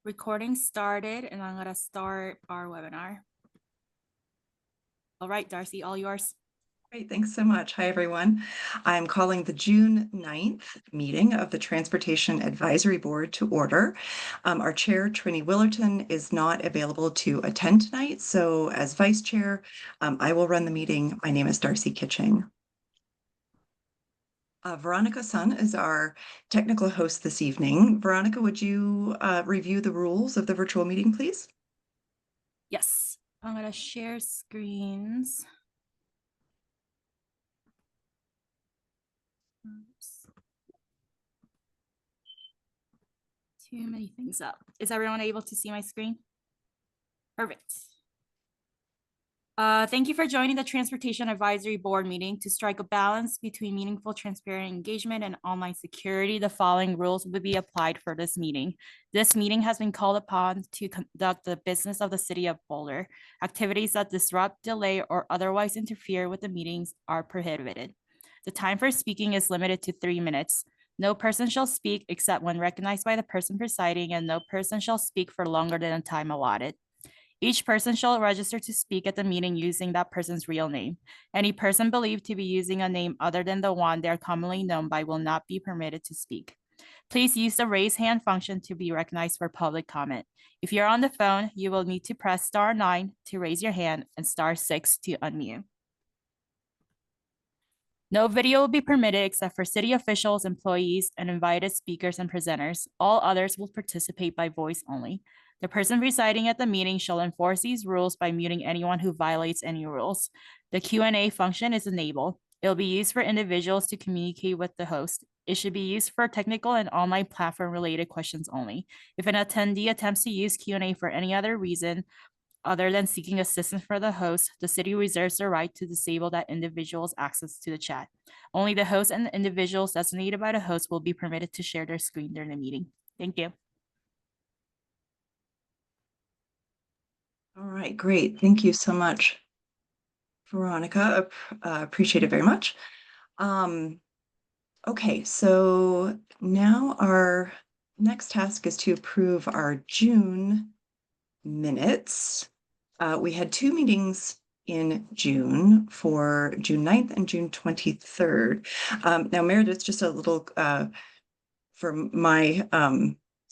Recording started, and I'm gonna start our webinar. All right, Darcy, all yours. Great, thanks so much. Hi, everyone. I'm calling the June 9th meeting of the Transportation Advisory Board to order. Our chair, Trini Willerton, is not available to attend tonight, so as vice chair, I will run the meeting. My name is Darcy Kitching. Veronica Sun is our technical host this evening. Veronica, would you review the rules of the virtual meeting, please? Yes, I'm gonna share screens. Oops. Too many things up. Is everyone able to see my screen? Perfect. Thank you for joining the Transportation Advisory Board meeting. To strike a balance between meaningful, transparent engagement and online security, the following rules will be applied for this meeting. This meeting has been called upon to conduct the business of the City of Boulder. Activities that disrupt, delay, or otherwise interfere with the meetings are prohibited. The time for speaking is limited to 3 minutes. No person shall speak except when recognized by the person presiding, and no person shall speak for longer than the time allotted. Each person shall register to speak at the meeting using that person's real name. Any person believed to be using a name other than the one they are commonly known by will not be permitted to speak. Please use the raise hand function to be recognized for public comment. If you're on the phone, you will need to press *9 to raise your hand and *6 to unmute. No video will be permitted except for city officials, employees, and invited speakers and presenters. All others will participate by voice only. The person presiding at the meeting shall enforce these rules by muting anyone who violates any rules. The Q&A function is enabled. It will be used for individuals to communicate with the host. It should be used for technical and online platform related questions only. If an attendee attempts to use Q&A for any other reason other than seeking assistance for the host, the city reserves the right to disable that individual's access to the chat. Only the host and the individuals designated by the host will be permitted to share their screen during the meeting. Thank you. All right, great. Thank you so much, Veronica. Appreciate it very much. Okay, so now our next task is to approve our June minutes. We had 2 meetings in June for June 9th and June 23rd. Now, Meredith, just a little from my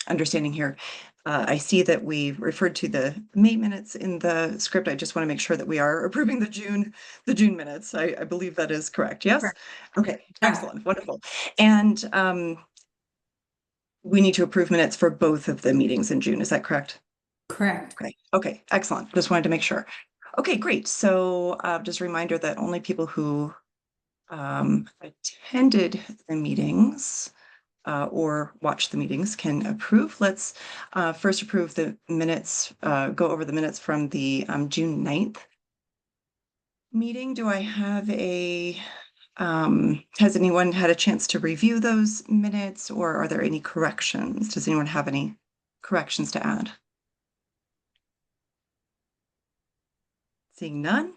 understanding here, I see that we referred to the May minutes in the script. I just want to make sure that we are approving the June minutes. I believe that is correct. Yes. Correct. Okay. Excellent. Wonderful. And we need to approve minutes for both of the meetings in June. Is that correct? Correct. Okay. Excellent. Just wanted to make sure. Okay, great. So just a reminder that only people who attended the meetings or watch the meetings can approve. Let's first approve the minutes, go over the minutes from the June 9th meeting. Do I have has anyone had a chance to review those minutes, or are there any corrections? Does anyone have any corrections to add? Seeing none,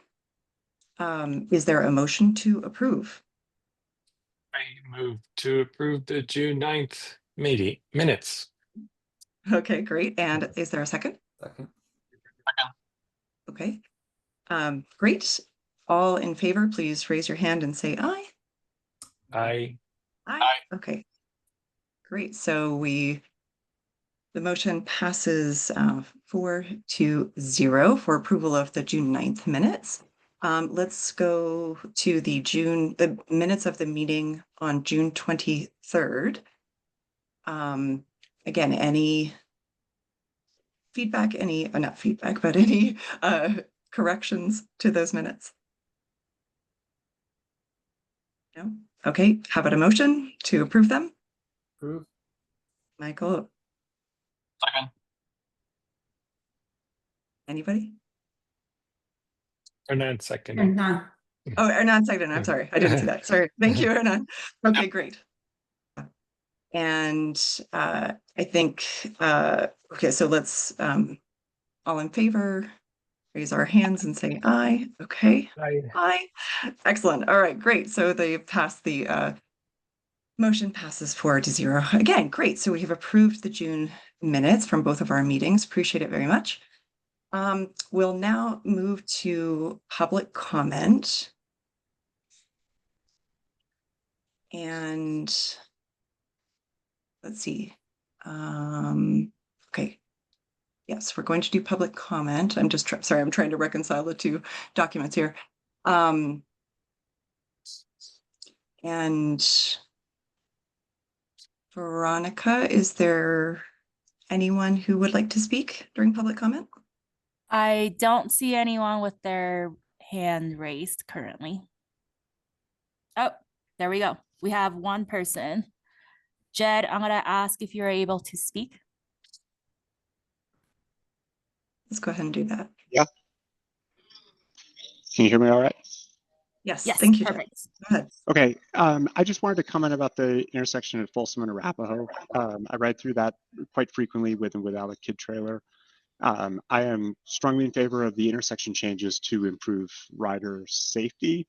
is there a motion to approve? I move to approve the June 9th meeting minutes. Okay, great. And is there a second? Second. Okay. Great. All in favor, please raise your hand and say aye. Aye. Okay. Great. So the motion passes 4-0 for approval of the June 9th minutes. Let's go to the minutes of the meeting on June 23rd. Again, any feedback, not feedback, but any corrections to those minutes? No? Okay, how about a motion to approve them? Approve. Michael? Second. Anybody? Hernan second. Hernan. Oh, Hernan second. I'm sorry. I didn't see that. Sorry. Thank you, Hernan. Okay, great. And I think, okay, so let's all in favor, raise our hands and say aye. Okay. Aye. Excellent. All right, great. So they passed the motion passes 4-0. Again, great. So we have approved the June minutes from both of our meetings. Appreciate it very much. We'll now move to public comment. And let's see. Okay. Yes, we're going to do public comment. I'm just sorry, I'm trying to reconcile the two documents here. And Veronica, is there anyone who would like to speak during public comment? I don't see anyone with their hand raised currently. Oh, there we go. We have one person. Jed, I'm gonna ask if you're able to speak. Let's go ahead and do that. Yeah. Can you hear me all right? Yes, Yes, thank you, Jed. perfect. Go ahead. Okay. I just wanted to comment about the intersection at Folsom and Arapahoe. I ride through that quite frequently with and without a kid trailer. I am strongly in favor of the intersection changes to improve rider safety.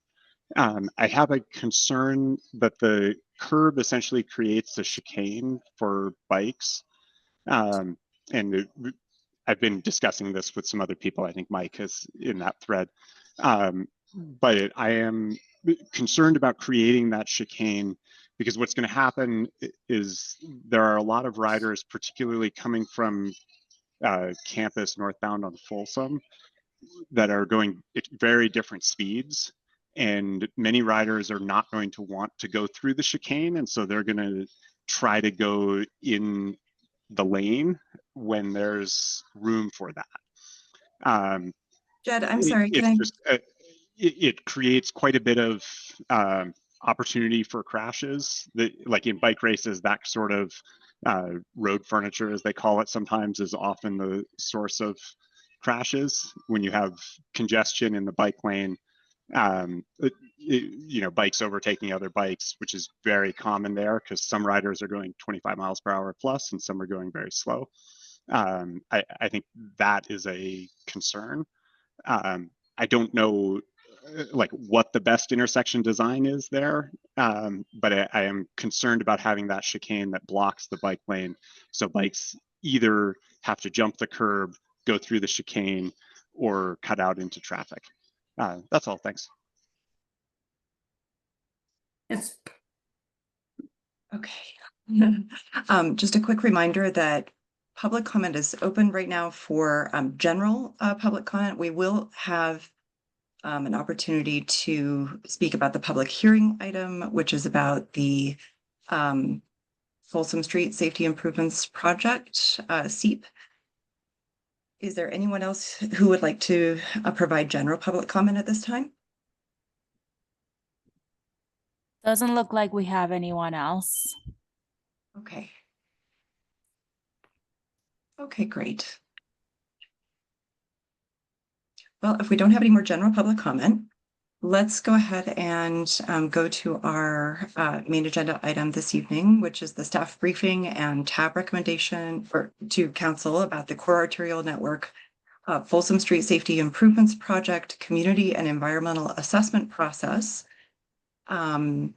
I have a concern that the curb essentially creates a chicane for bikes. And I've been discussing this with some other people. I think Mike is in that thread. But I am concerned about creating that chicane because what's going to happen is there are a lot of riders, particularly coming from campus northbound on Folsom, that are going at very different speeds. And many riders are not going to want to go through the chicane. And so they're going to try to go in the lane when there's room for that. Jed, I'm sorry, can I? It creates quite a bit of opportunity for crashes. Like in bike races, that sort of road furniture, as they call it sometimes, is often the source of crashes when you have congestion in the bike lane. Bikes overtaking other bikes, which is very common there because some riders are going 25 miles per hour plus and some are going very slow. I think that is a concern. I don't know like what the best intersection design is there, but I am concerned about having that chicane that blocks the bike lane. So bikes either have to jump the curb, go through the chicane, or cut out into traffic. That's all, thanks. Yes. Okay. Just a quick reminder that public comment is open right now for general public comment. We will have an opportunity to speak about the public hearing item, which is about the Folsom Street Safety Improvements Project, SEEP. Is there anyone else who would like to provide general public comment at this time? Doesn't look like we have anyone else. Okay. Okay, great. Well, if we don't have any more general public comment, let's go ahead and go to our main agenda item this evening, which is the staff briefing and tab recommendation to council about the Core Arterial Network Folsom Street Safety Improvements Project Community and Environmental Assessment Process. Valerie,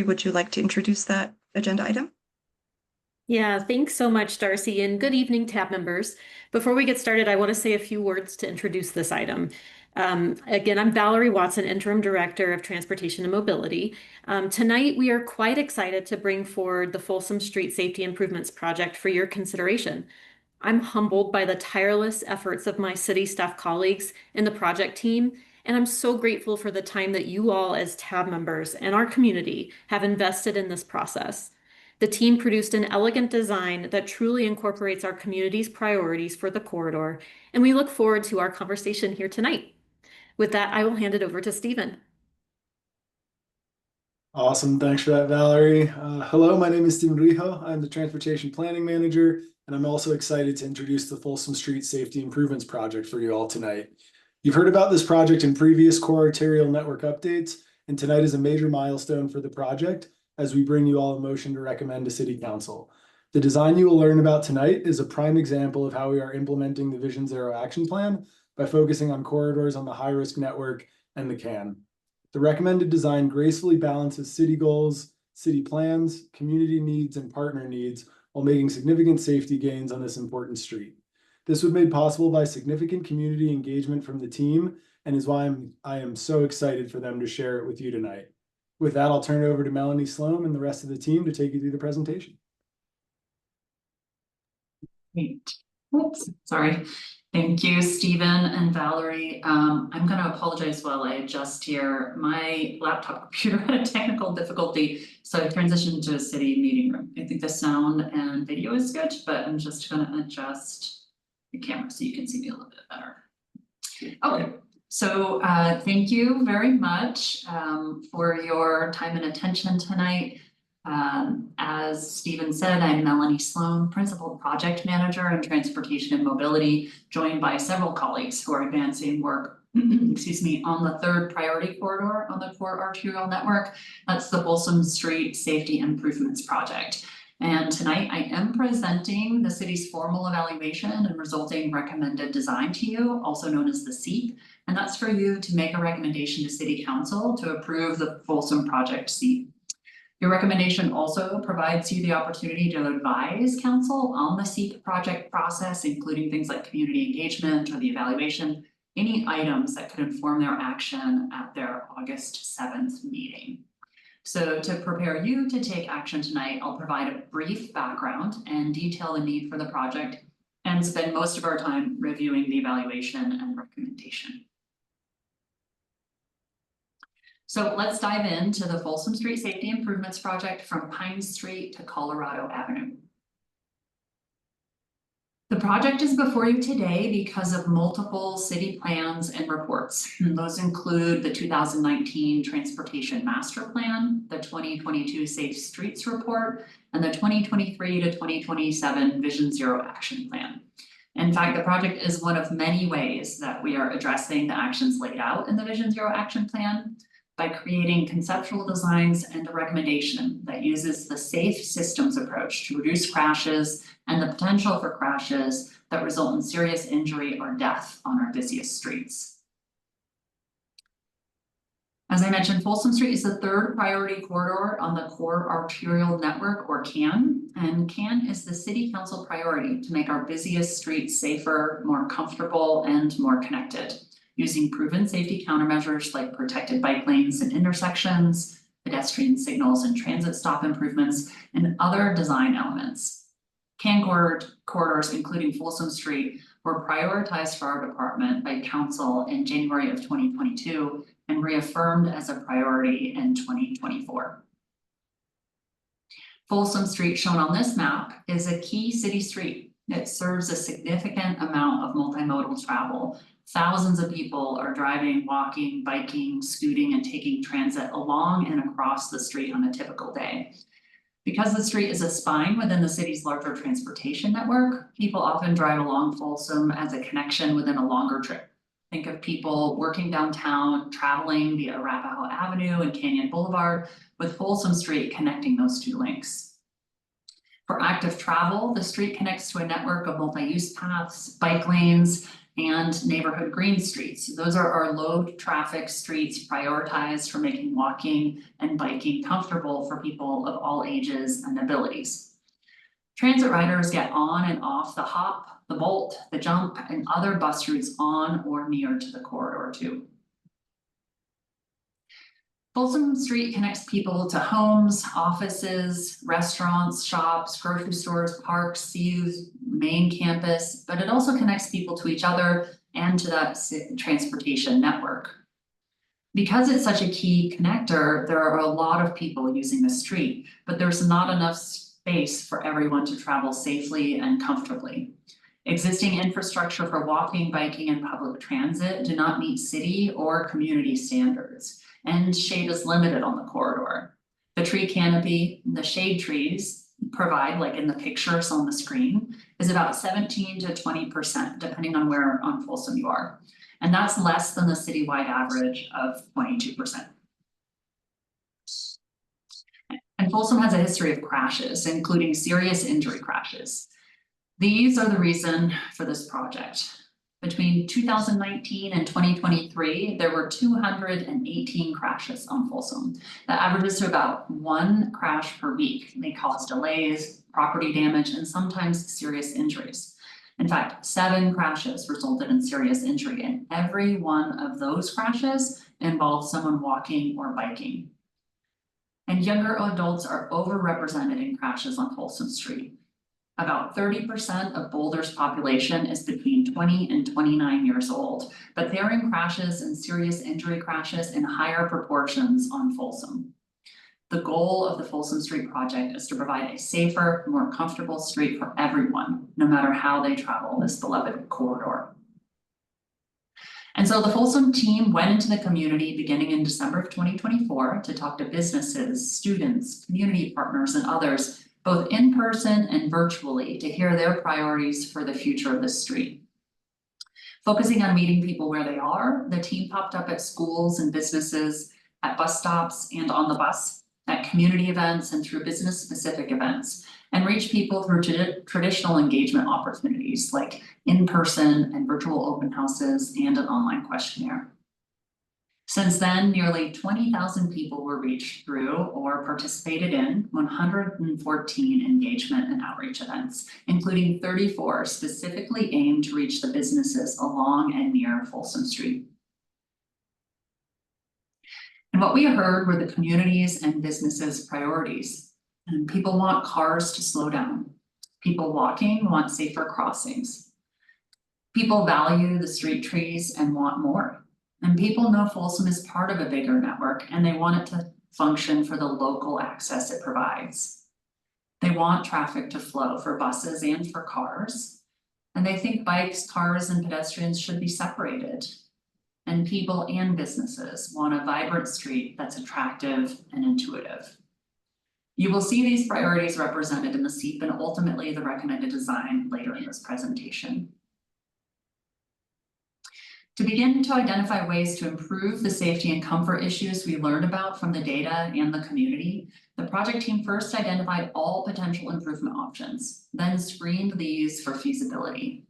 would you like to introduce that agenda item? Yeah, thanks so much, Darcy, and good evening, TAB members. Before we get started, I want to say a few words to introduce this item. Again, I'm Valerie Watson, Interim Director of Transportation and Mobility. Tonight, we are quite excited to bring forward the Folsom Street Safety Improvements Project for your consideration. I'm humbled by the tireless efforts of my city staff colleagues and the project team, and I'm so grateful for the time that you all as TAB members and our community have invested in this process. The team produced an elegant design that truly incorporates our community's priorities for the corridor, and we look forward to our conversation here tonight. With that, I will hand it over to Stephen. Awesome. Thanks for that, Valerie. Hello, my name is Stephen Rijo. I'm the Transportation Planning Manager, and I'm also excited to introduce the Folsom Street Safety Improvements Project for you all tonight. You've heard about this project in previous Core Arterial Network updates, and tonight is a major milestone for the project as we bring you all a motion to recommend to City Council. The design you will learn about tonight is a prime example of how we are implementing the Vision Zero action plan by focusing on corridors on the high-risk network and the CAN. The recommended design gracefully balances city goals, city plans, community needs, and partner needs, while making significant safety gains on this important street. This was made possible by significant community engagement from the team, and is why I am so excited for them to share it with you tonight. With that, I'll turn it over to Melanie Sloan and the rest of the team to take you through the presentation. Great. Oops, sorry. Thank you, Stephen and Valerie. I'm going to apologize while I adjust here. My laptop computer had a technical difficulty, so I transitioned to a city meeting room. I think the sound and video is good, but I'm just going to adjust the camera so you can see me a little bit better. Okay, so thank you very much for your time and attention tonight. As Stephen said, I'm Melanie Sloan, Principal Project Manager in Transportation and Mobility, joined by several colleagues who are advancing work, excuse me, on the third priority corridor on the core arterial network. That's the Folsom Street Safety Improvements Project. And tonight I am presenting the city's formal evaluation and resulting recommended design to you, also known as the SEEP. And that's for you to make a recommendation to City Council to approve the Folsom Project SEEP. Your recommendation also provides you the opportunity to advise council on the SEEP project process, including things like community engagement or the evaluation, any items that could inform their action at their August 7th meeting. So to prepare you to take action tonight, I'll provide a brief background and detail the need for the project and spend most of our time reviewing the evaluation and recommendation. So let's dive into the Folsom Street Safety Improvements Project from Pine Street to Colorado Avenue. The project is before you today because of multiple city plans and reports. And those include the 2019 Transportation Master Plan, the 2022 Safe Streets Report, and the 2023 to 2027 Vision Zero Action Plan. In fact, the project is one of many ways that we are addressing the actions laid out in the Vision Zero Action Plan by creating conceptual designs and a recommendation that uses the safe systems approach to reduce crashes and the potential for crashes that result in serious injury or death on our busiest streets. As I mentioned, Folsom Street is the third priority corridor on the core arterial network, or CAN, and CAN is the city council priority to make our busiest streets safer, more comfortable, and more connected, using proven safety countermeasures like protected bike lanes and intersections, pedestrian signals and transit stop improvements, and other design elements. CAN corridors, including Folsom Street, were prioritized for our department by council in January of 2022 and reaffirmed as a priority in 2024. Folsom Street, shown on this map, is a key city street. It serves a significant amount of multimodal travel. Thousands of people are driving, walking, biking, scooting, and taking transit along and across the street on a typical day. Because the street is a spine within the city's larger transportation network, people often drive along Folsom as a connection within a longer trip. Think of people working downtown, traveling via Arapahoe Avenue and Canyon Boulevard, with Folsom Street connecting those two links. For active travel, the street connects to a network of multi-use paths, bike lanes, and neighborhood green streets. Those are our low traffic streets prioritized for making walking and biking comfortable for people of all ages and abilities. Transit riders get on and off the hop, the bolt, the jump, and other bus routes on or near to the corridor too. Folsom Street connects people to homes, offices, restaurants, shops, grocery stores, parks, CU's main campus, but it also connects people to each other and to that transportation network. Because it's such a key connector, there are a lot of people using the street, but there's not enough space for everyone to travel safely and comfortably. Existing infrastructure for walking, biking, and public transit do not meet city or community standards, and shade is limited on the corridor. The tree canopy, the shade trees provide, like in the pictures on the screen, is about 17 to 20%, depending on where on Folsom you are. And that's less than the citywide average of 22%. And Folsom has a history of crashes, including serious injury crashes. These are the reason for this project. Between 2019 and 2023, there were 218 crashes on Folsom. That averages to about 1 crash per week. They cause delays, property damage, and sometimes serious injuries. In fact, 7 crashes resulted in serious injury, and every one of those crashes involved someone walking or biking. And younger adults are overrepresented in crashes on Folsom Street. About 30% of Boulder's population is between 20 and 29 years old, but they're in crashes and serious injury crashes in higher proportions on Folsom. The goal of the Folsom Street project is to provide a safer, more comfortable street for everyone, no matter how they travel this beloved corridor. And so the Folsom team went into the community beginning in December of 2024 to talk to businesses, students, community partners, and others, both in person and virtually, to hear their priorities for the future of the street. Focusing on meeting people where they are, the team popped up at schools and businesses, at bus stops and on the bus, at community events and through business-specific events, and reached people through traditional engagement opportunities like in-person and virtual open houses and an online questionnaire. Since then, nearly 20,000 people were reached through or participated in 114 engagement and outreach events, including 34 specifically aimed to reach the businesses along and near Folsom Street. And what we heard were the communities and businesses' priorities. And people want cars to slow down. People walking want safer crossings. People value the street trees and want more. And people know Folsom is part of a bigger network and they want it to function for the local access it provides. They want traffic to flow for buses and for cars. And they think bikes, cars, and pedestrians should be separated. And people and businesses want a vibrant street that's attractive and intuitive. You will see these priorities represented in the SEEP and ultimately the recommended design later in this presentation. To begin to identify ways to improve the safety and comfort issues we learned about from the data and the community, the project team first identified all potential improvement options, then screened these for feasibility.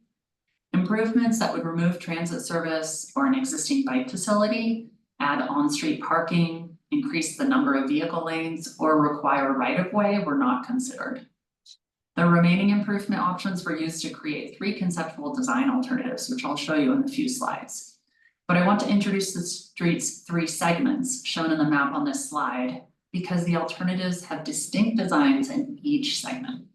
Improvements that would remove transit service or an existing bike facility, add on-street parking, increase the number of vehicle lanes, or require right-of-way were not considered. The remaining improvement options were used to create 3 conceptual design alternatives, which I'll show you in a few slides. But I want to introduce the street's 3 segments shown in the map on this slide, because the alternatives have distinct designs in each segment.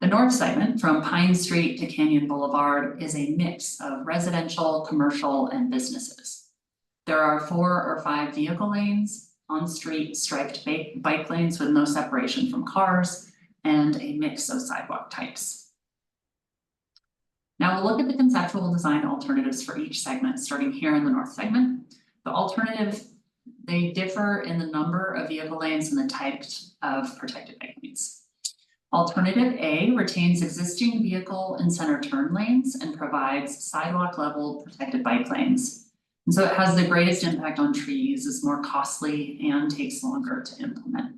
The north segment from Pine Street to Canyon Boulevard is a mix of residential, commercial, and businesses. There are 4 or 5 vehicle lanes, on-street striped bike lanes with no separation from cars, and a mix of sidewalk types. Now we'll look at the conceptual design alternatives for each segment, starting here in the north segment. The alternative, they differ in the number of vehicle lanes and the types of protected bike lanes. Alternative A retains existing vehicle and center turn lanes and provides sidewalk level protected bike lanes. And so it has the greatest impact on trees, is more costly, and takes longer to implement.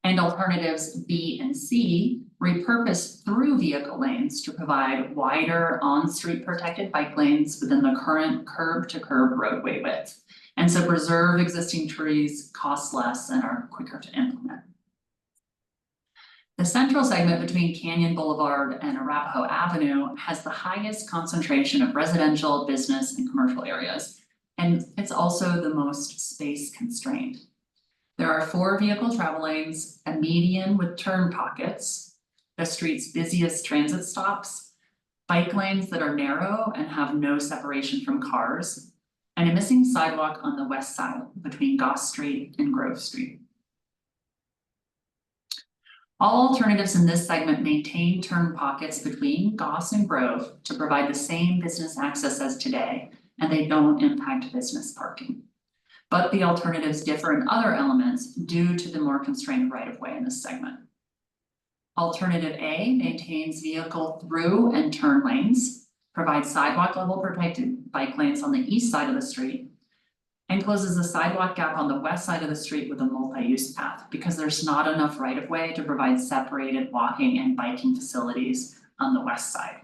And alternatives B and C repurpose through vehicle lanes to provide wider on-street protected bike lanes within the current curb-to-curb roadway width. And so preserve existing trees, cost less, and are quicker to implement. The central segment between Canyon Boulevard and Arapahoe Avenue has the highest concentration of residential, business, and commercial areas, and it's also the most space constrained. There are 4 vehicle travel lanes, a median with turn pockets, the street's busiest transit stops, bike lanes that are narrow and have no separation from cars, and a missing sidewalk on the west side between Goss Street and Grove Street. All alternatives in this segment maintain turn pockets between Goss and Grove to provide the same business access as today, and they don't impact business parking. But the alternatives differ in other elements due to the more constrained right-of-way in this segment. Alternative A maintains vehicle through and turn lanes, provides sidewalk level protected bike lanes on the east side of the street, and closes a sidewalk gap on the west side of the street with a multi-use path because there's not enough right-of-way to provide separated walking and biking facilities on the west side.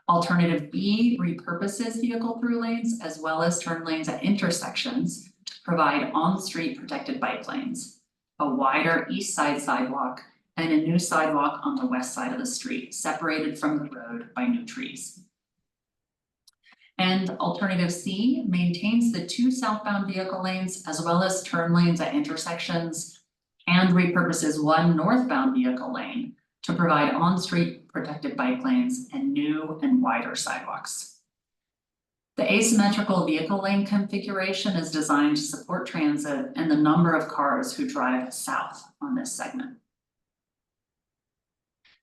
Alternative B repurposes vehicle through lanes as well as turn lanes at intersections to provide on-street protected bike lanes, a wider east side sidewalk, and a new sidewalk on the west side of the street, separated from the road by new trees. And alternative C maintains the 2 southbound vehicle lanes as well as turn lanes at intersections and repurposes 1 northbound vehicle lane to provide on-street protected bike lanes and new and wider sidewalks. The asymmetrical vehicle lane configuration is designed to support transit and the number of cars who drive south on this segment.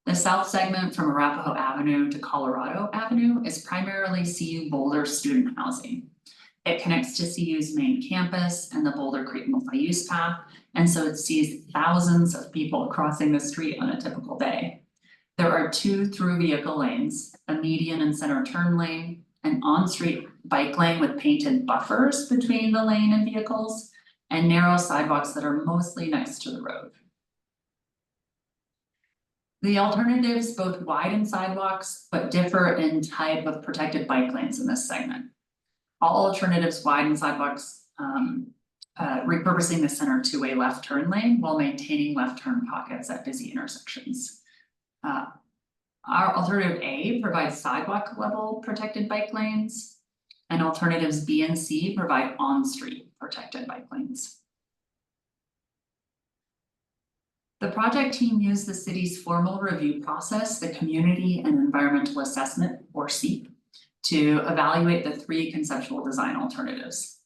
The south segment from Arapahoe Avenue to Colorado Avenue is primarily CU Boulder student housing. It connects to CU's main campus and the Boulder Creek multi-use path, and so it sees thousands of people crossing the street on a typical day. There are 2 through vehicle lanes, a median and center turn lane, an on-street bike lane with painted buffers between the lane and vehicles, and narrow sidewalks that are mostly next to the road. The alternatives both widen sidewalks, but differ in type of protected bike lanes in this segment. All alternatives widen sidewalks, repurposing the center two-way left turn lane while maintaining left turn pockets at busy intersections. Our alternative A provides sidewalk level protected bike lanes, and alternatives B and C provide on-street protected bike lanes. The project team used the city's formal review process, the Community and Environmental Assessment, or CEAP, to evaluate the 3 conceptual design alternatives.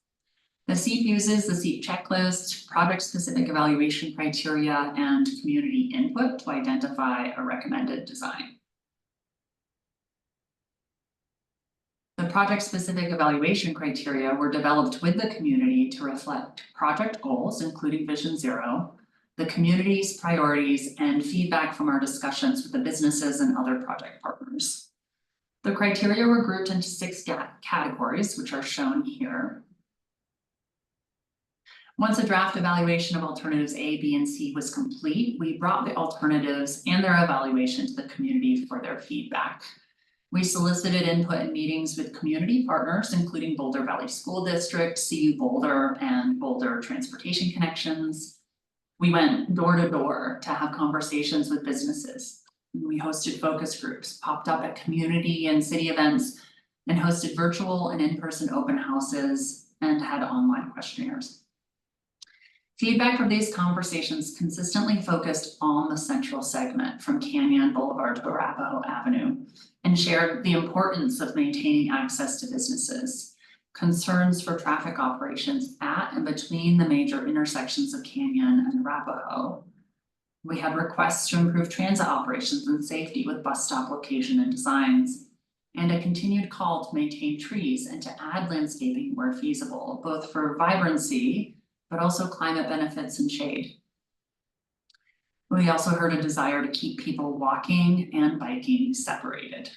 The CEAP uses the CEAP checklist, project-specific evaluation criteria, and community input to identify a recommended design. The project-specific evaluation criteria were developed with the community to reflect project goals, including Vision Zero, the community's priorities, and feedback from our discussions with the businesses and other project partners. The criteria were grouped into 6 categories, which are shown here. Once a draft evaluation of alternatives A, B, and C was complete, we brought the alternatives and their evaluation to the community for their feedback. We solicited input in meetings with community partners, including Boulder Valley School District, CU Boulder, and Boulder Transportation Connections. We went door to door to have conversations with businesses. We hosted focus groups, popped up at community and city events, and hosted virtual and in-person open houses, and had online questionnaires. Feedback from these conversations consistently focused on the central segment from Canyon Boulevard to Arapahoe Avenue, and shared the importance of maintaining access to businesses, concerns for traffic operations at and between the major intersections of Canyon and Arapahoe. We had requests to improve transit operations and safety with bus stop location and designs, and a continued call to maintain trees and to add landscaping where feasible, both for vibrancy, but also climate benefits and shade. We also heard a desire to keep people walking and biking separated.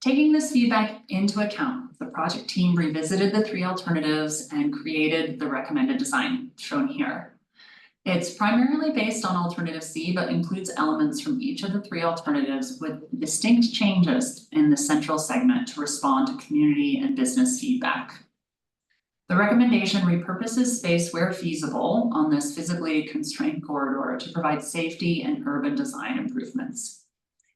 Taking this feedback into account, the project team revisited the 3 alternatives and created the recommended design shown here. It's primarily based on alternative C, but includes elements from each of the 3 alternatives with distinct changes in the central segment to respond to community and business feedback. The recommendation repurposes space where feasible on this physically constrained corridor to provide safety and urban design improvements.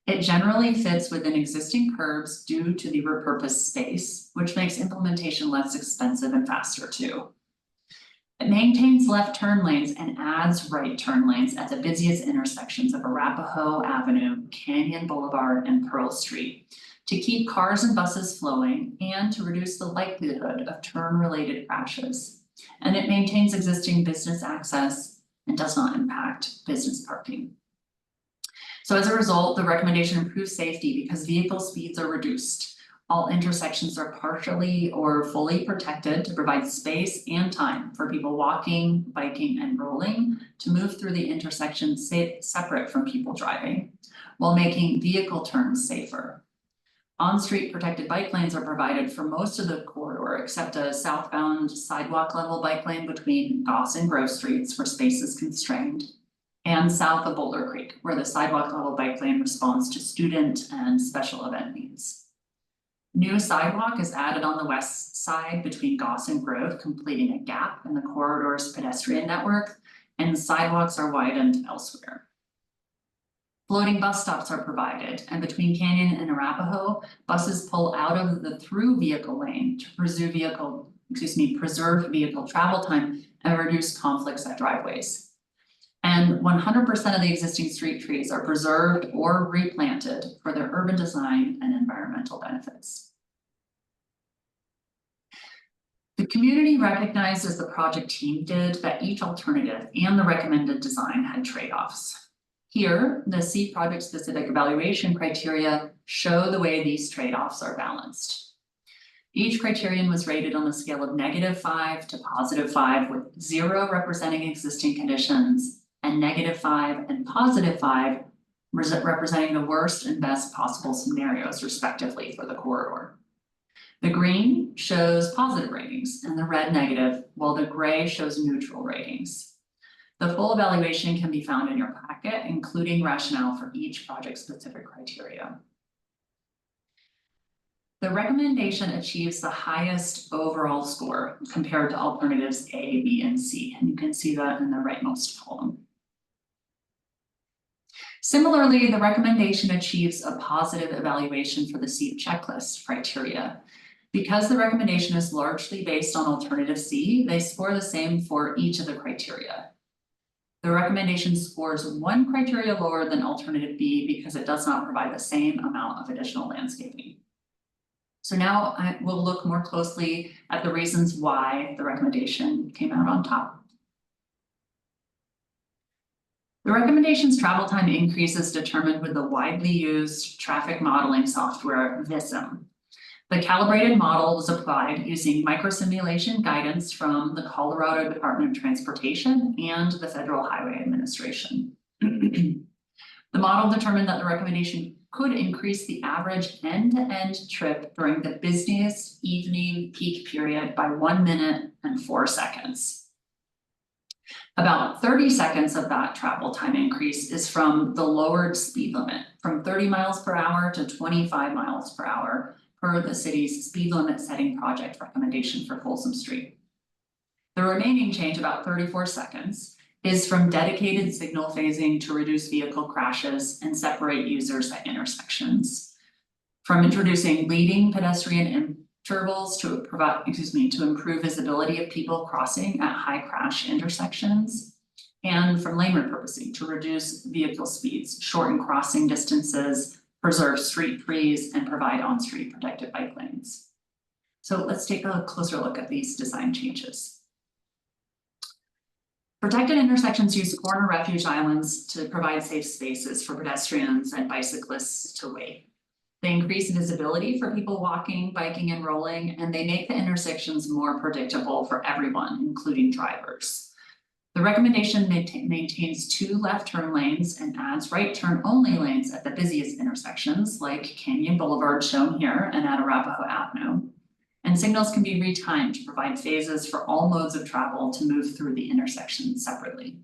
It generally fits within existing curbs due to the repurposed space, which makes implementation less expensive and faster too. It maintains left turn lanes and adds right turn lanes at the busiest intersections of Arapahoe Avenue, Canyon Boulevard, and Pearl Street to keep cars and buses flowing and to reduce the likelihood of turn-related crashes. And it maintains existing business access and does not impact business parking. So as a result, the recommendation improves safety because vehicle speeds are reduced. All intersections are partially or fully protected to provide space and time for people walking, biking, and rolling to move through the intersection separate from people driving, while making vehicle turns safer. On-street protected bike lanes are provided for most of the corridor, except a southbound sidewalk level bike lane between Goss and Grove Streets where space is constrained. and south of Boulder Creek, where the sidewalk level bike lane responds to student and special event needs. New sidewalk is added on the west side between Goss and Grove, completing a gap in the corridor's pedestrian network, and sidewalks are widened elsewhere. Floating bus stops are provided, and between Canyon and Arapahoe, buses pull out of the through vehicle lane to preserve vehicle travel time and reduce conflicts at driveways. And 100% of the existing street trees are preserved or replanted for their urban design and environmental benefits. The community recognized, as the project team did, that each alternative and the recommended design had trade-offs. Here, the SEEP project-specific evaluation criteria show the way these trade-offs are balanced. Each criterion was rated on a scale of -5 to +5, with 0 representing existing conditions and -5 and +5 representing the worst and best possible scenarios, respectively, for the corridor. The green shows positive ratings and the red negative, while the gray shows neutral ratings. The full evaluation can be found in your packet, including rationale for each project-specific criteria. The recommendation achieves the highest overall score compared to alternatives A, B, and C, and you can see that in the rightmost column. Similarly, the recommendation achieves a positive evaluation for the SEEP checklist criteria. Because the recommendation is largely based on alternative C, they score the same for each of the criteria. The recommendation scores one criteria lower than alternative B because it does not provide the same amount of additional landscaping. So now I will look more closely at the reasons why the recommendation came out on top. The recommendation's travel time increase is determined with the widely used traffic modeling software Vism. The calibrated model was applied using microsimulation guidance from the Colorado Department of Transportation and the Federal Highway Administration. The model determined that the recommendation could increase the average end-to-end trip during the busiest evening peak period by 1 minute and 4 seconds. About 30 seconds of that travel time increase is from the lowered speed limit from 30 miles per hour to 25 miles per hour per the city's speed limit setting project recommendation for Folsom Street. The remaining change, about 34 seconds, is from dedicated signal phasing to reduce vehicle crashes and separate users at intersections. From introducing leading pedestrian intervals to improve visibility of people crossing at high crash intersections, and from lane repurposing to reduce vehicle speeds, shorten crossing distances, preserve street trees, and provide on-street protected bike lanes. So let's take a closer look at these design changes. Protected intersections use corner refuge islands to provide safe spaces for pedestrians and bicyclists to wait. They increase visibility for people walking, biking, and rolling, and they make the intersections more predictable for everyone, including drivers. The recommendation maintains 2 left turn lanes and adds right turn only lanes at the busiest intersections like Canyon Boulevard shown here and at Arapahoe Avenue. And signals can be retimed to provide phases for all modes of travel to move through the intersection separately.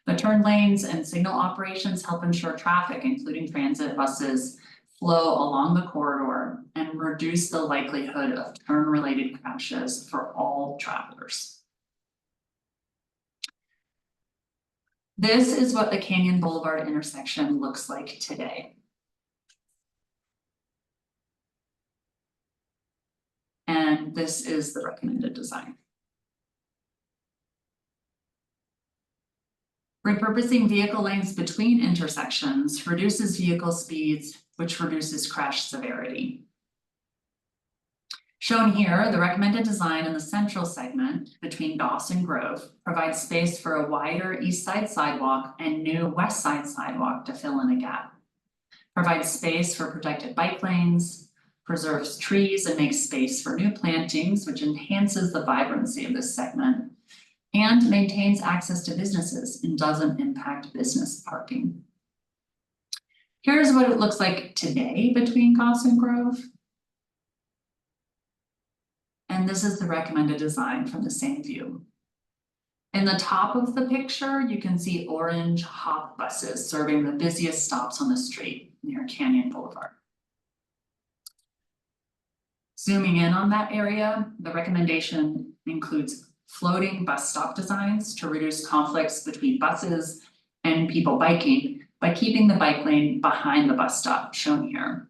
The turn lanes and signal operations help ensure traffic, including transit buses, flow along the corridor and reduce the likelihood of turn-related crashes for all travelers. This is what the Canyon Boulevard intersection looks like today. And this is the recommended design. Repurposing vehicle lanes between intersections reduces vehicle speeds, which reduces crash severity. Shown here, the recommended design in the central segment between Goss and Grove provides space for a wider east side sidewalk and new west side sidewalk to fill in a gap. Provides space for protected bike lanes, preserves trees and makes space for new plantings, which enhances the vibrancy of this segment, and maintains access to businesses and doesn't impact business parking. Here's what it looks like today between Goss and Grove. And this is the recommended design from the same view. In the top of the picture, you can see orange hop buses serving the busiest stops on the street near Canyon Boulevard. Zooming in on that area, the recommendation includes floating bus stop designs to reduce conflicts between buses and people biking by keeping the bike lane behind the bus stop shown here.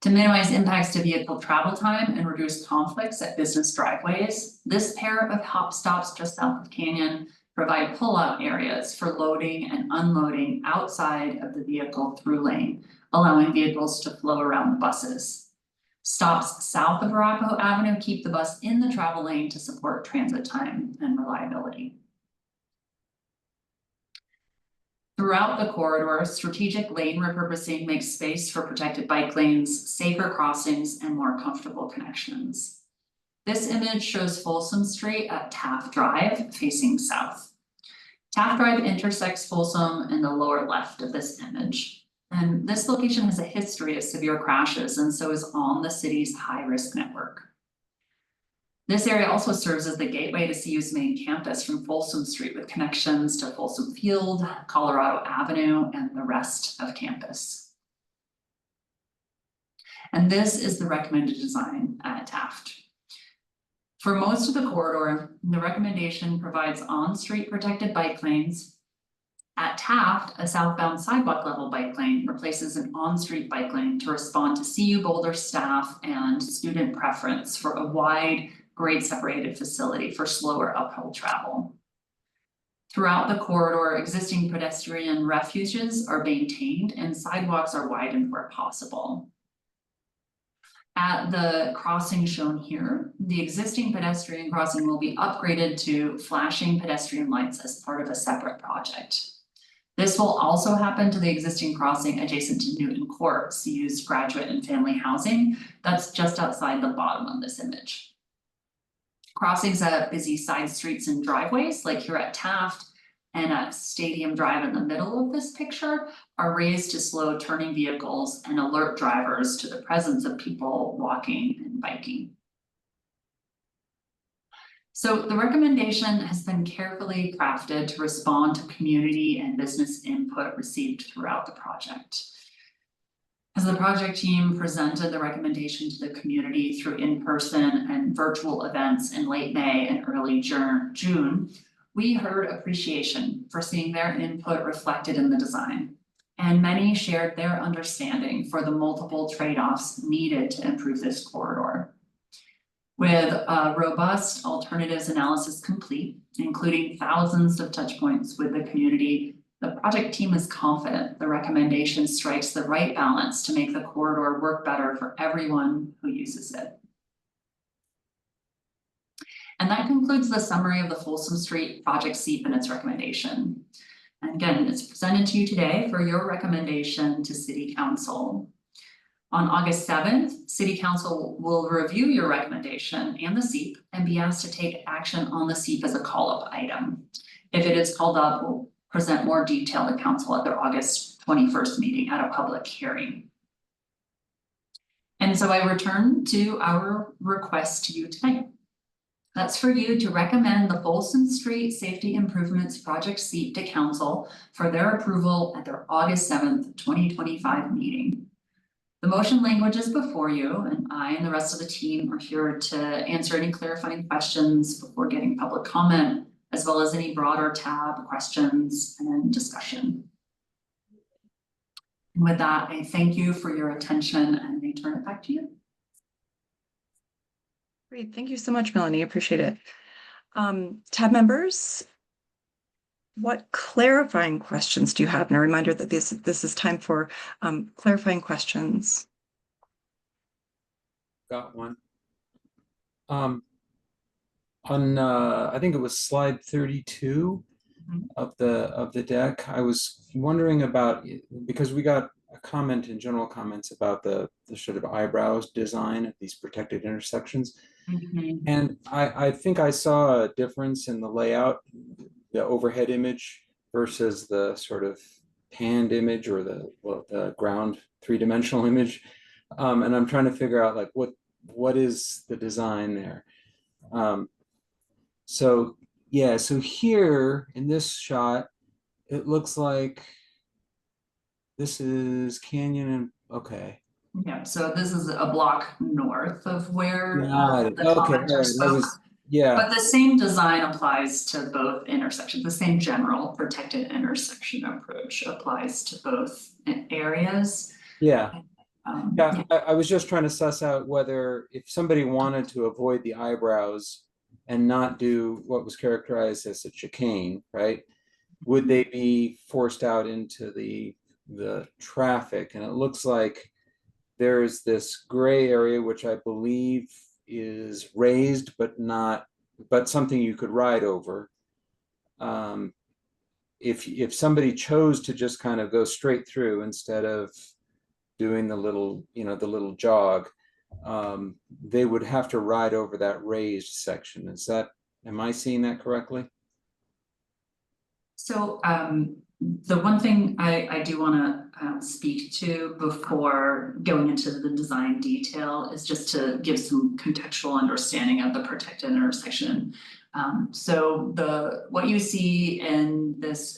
To minimize impacts to vehicle travel time and reduce conflicts at business driveways, this pair of hop stops just south of Canyon provide pull-out areas for loading and unloading outside of the vehicle through lane, allowing vehicles to flow around the buses. Stops south of Arapahoe Avenue keep the bus in the travel lane to support transit time and reliability. Throughout the corridor, strategic lane repurposing makes space for protected bike lanes, safer crossings, and more comfortable connections. This image shows Folsom Street at Taft Drive facing south. Taft Drive intersects Folsom in the lower left of this image. And this location has a history of severe crashes and so is on the city's high-risk network. This area also serves as the gateway to CU's main campus from Folsom Street with connections to Folsom Field, Colorado Avenue, and the rest of campus. And this is the recommended design at Taft. For most of the corridor, the recommendation provides on-street protected bike lanes. At Taft, a southbound sidewalk level bike lane replaces an on-street bike lane to respond to CU Boulder staff and student preference for a wide grade separated facility for slower uphill travel. Throughout the corridor, existing pedestrian refuges are maintained and sidewalks are widened where possible. At the crossing shown here, the existing pedestrian crossing will be upgraded to flashing pedestrian lights as part of a separate project. This will also happen to the existing crossing adjacent to Newton Court, CU's graduate and family housing. That's just outside the bottom of this image. Crossings at busy side streets and driveways, like here at Taft and at Stadium Drive in the middle of this picture, are raised to slow turning vehicles and alert drivers to the presence of people walking and biking. So the recommendation has been carefully crafted to respond to community and business input received throughout the project. As the project team presented the recommendation to the community through in-person and virtual events in late May and early June, we heard appreciation for seeing their input reflected in the design. And many shared their understanding for the multiple trade-offs needed to improve this corridor. With a robust alternatives analysis complete, including thousands of touch points with the community, the project team is confident the recommendation strikes the right balance to make the corridor work better for everyone who uses it. And that concludes the summary of the Folsom Street project SEEP and its recommendation. And again, it's presented to you today for your recommendation to City Council. On August 7th, City Council will review your recommendation and the SEEP and be asked to take action on the SEEP as a call-up item. If it is called up, we'll present more detail to Council at their August 21st meeting at a public hearing. And so I return to our request to you tonight. That's for you to recommend the Folsom Street Safety Improvements Project SEEP to Council for their approval at their August 7th, 2025 meeting. The motion language is before you, and I and the rest of the team are here to answer any clarifying questions before getting public comment, as well as any broader tab questions and discussion. And with that, I thank you for your attention and I turn it back to you. Great, thank you so much, Melanie, appreciate it. Tab members, what clarifying questions do you have? And a reminder that this is time for clarifying questions. Got one. On I think it was slide 32 of the deck. I was wondering about, because we got a comment in general comments about the sort of eyebrows design of these protected intersections. And I think I saw a difference in the layout, the overhead image versus the sort of panned image or the ground three-dimensional image. And I'm trying to figure out like what is the design there. So Yeah, so here in this shot, it looks like this is Canyon and, okay. Yeah, so this is a block north of where Got it. the Okay, commenter all right, spoke. yeah, But the same design applies to both intersections. The same general protected intersection approach applies to both areas. yeah. Yeah. I was just trying to suss out whether if somebody wanted to avoid the eyebrows and not do what was characterized as a chicane, right? Would they be forced out into the traffic? And it looks like there's this gray area, which I believe is raised, but something you could ride over. If somebody chose to just kind of go straight through instead of doing the little, the little jog, they would have to ride over that raised section. Am I seeing that correctly? So the one thing I do want to speak to before going into the design detail is just to give some contextual understanding of the protected intersection. So what you see in this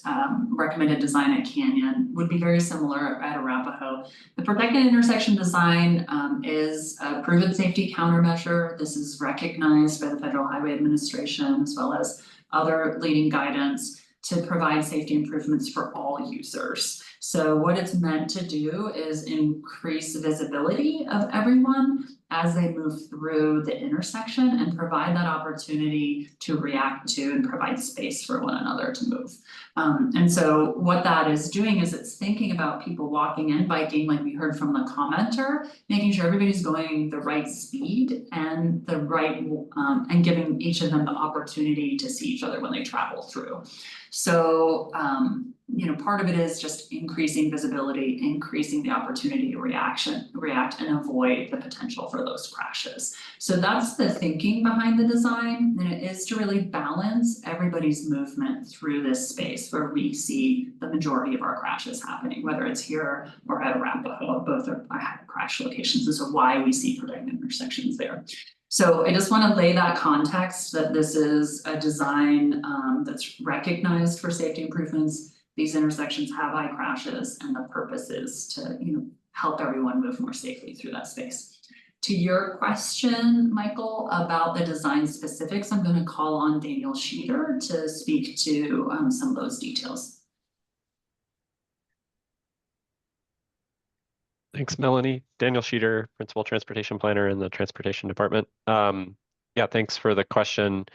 recommended design at Canyon would be very similar at Arapahoe. The protected intersection design is a proven safety countermeasure. This is recognized by the Federal Highway Administration as well as other leading guidance to provide safety improvements for all users. So what it's meant to do is increase visibility of everyone as they move through the intersection and provide that opportunity to react to and provide space for one another to move. And so what that is doing is it's thinking about people walking in, biking, like we heard from the commenter, making sure everybody's going the right speed and the right, and giving each of them the opportunity to see each other when they travel through. So, part of it is just increasing visibility, increasing the opportunity to react and avoid the potential for those crashes. So that's the thinking behind the design, and it is to really balance everybody's movement through this space where we see the majority of our crashes happening, whether it's here or at Arapahoe. Both are crash locations. This is why we see protected intersections there. So I just want to lay that context that this is a design that's recognized for safety improvements. These intersections have high crashes, and the purpose is to help everyone move more safely through that space. To your question, Michael, about the design specifics, I'm going to call on Daniel Sheeter to speak to some of those details. Thanks, Melanie. Daniel Sheeter, Principal Transportation Planner in the Transportation Department. Yeah, thanks for the question.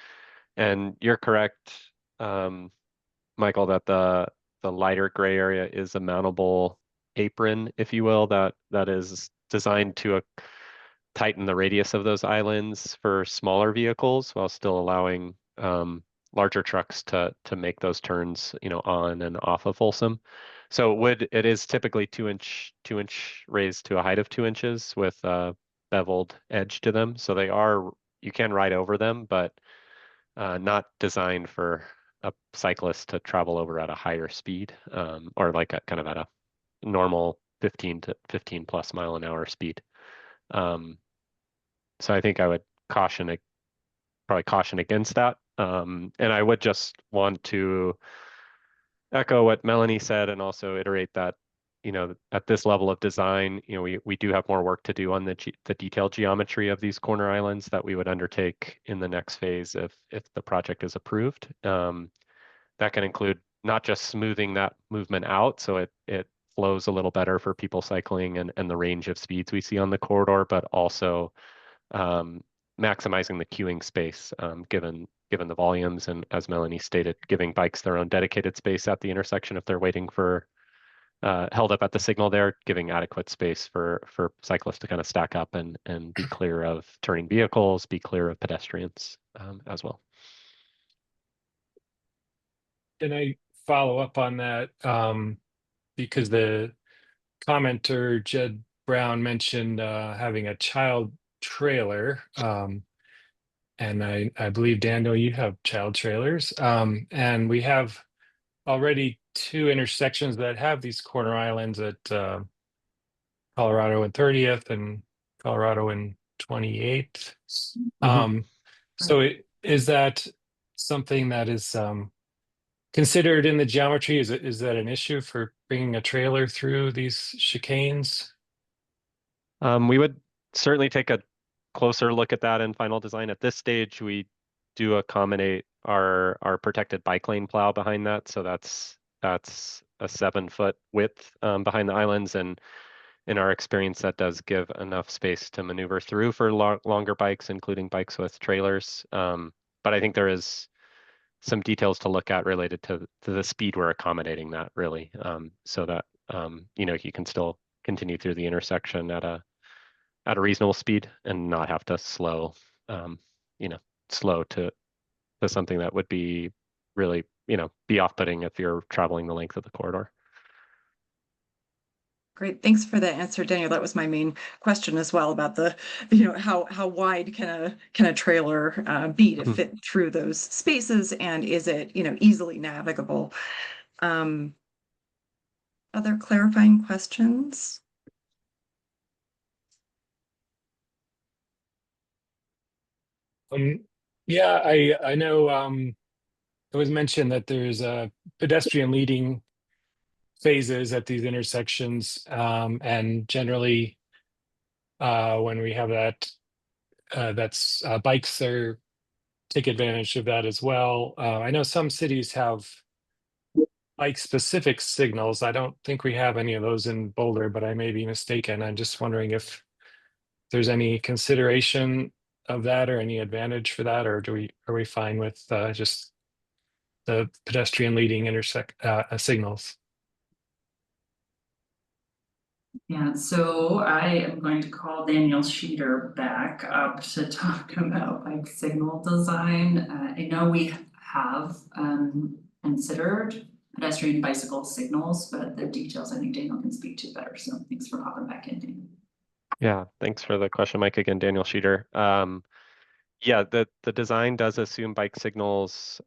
And you're correct, Michael, that the lighter gray area is a mountable apron, if you will, that is designed to tighten the radius of those islands for smaller vehicles while still allowing larger trucks to make those turns, on and off of Folsom. So it is typically 2-inch raised to a height of 2 inches with a beveled edge to them. So you can ride over them, but not designed for a cyclist to travel over at a higher speed, or like kind of at a normal 15 plus mile an hour speed. So I think I would probably caution against that. And I would just want to echo what Melanie said and also iterate that, at this level of design, we do have more work to do on the detailed geometry of these corner islands that we would undertake in the next phase if the project is approved. That can include not just smoothing that movement out so it flows a little better for people cycling and the range of speeds we see on the corridor, but also maximizing the queuing space, given the volumes, and as Melanie stated, giving bikes their own dedicated space at the intersection if they're waiting for held up at the signal there, giving adequate space for cyclists to kind of stack up and be clear of turning vehicles, be clear of pedestrians as well. Can I follow up on that? Because the commenter, Jed Brown, mentioned having a child trailer. And I believe, Daniel, you have child trailers. And we have already 2 intersections that have these corner islands at Colorado and 30th and Colorado and 28th. So is that something that is considered in the geometry? Is that an issue for bringing a trailer through these chicanes? We would certainly take a closer look at that in final design. At this stage, we do accommodate our protected bike lane plow behind that. So that's a 7-foot width behind the islands, and in our experience, that does give enough space to maneuver through for longer bikes, including bikes with trailers. But I think there is some details to look at related to the speed we're accommodating that, really, so that you can still continue through the intersection at a reasonable speed and not have to slow to something that would be really be off-putting if you're traveling the length of the corridor. Great, thanks for the answer, Daniel. That was my main question as well about the, how wide can a trailer be to fit through those spaces, and is it, easily navigable? Other clarifying questions? Yeah, I know it was mentioned that there's a pedestrian leading phases at these intersections, and generally when we have that, that's bikes take advantage of that as well. I know some cities have bike specific signals. I don't think we have any of those in Boulder, but I may be mistaken. I'm just wondering if there's any consideration of that or any advantage for that, or are we fine with just the pedestrian leading signals? Yeah, so I am going to call Daniel Sheeter back up to talk about bike signal design. I know we have considered pedestrian bicycle signals, but the details I think Daniel can speak to better. So thanks for popping back in, Daniel. Yeah, thanks for the question, Mike. Again, Daniel Sheeter. Yeah, the design does assume bike signals,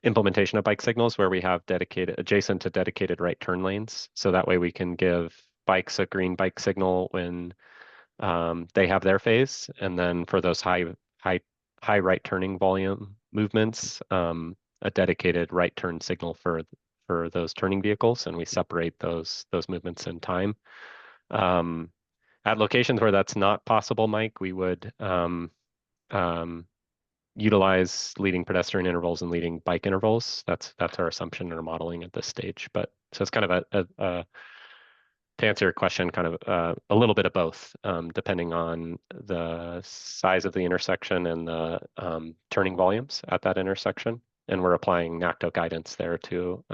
implementation of bike signals where we have adjacent to dedicated right turn lanes. So that way we can give bikes a green bike signal when they have their phase. And then for those high right turning volume movements, a dedicated right turn signal for those turning vehicles. And we separate those movements in time. At locations where that's not possible, Mike, we would utilize leading pedestrian intervals and leading bike intervals. That's our assumption in our modeling at this stage. But so it's kind of a to answer your question, kind of a little bit of both, depending on the size of the intersection and the turning volumes at that intersection. And we're applying NACTO guidance there to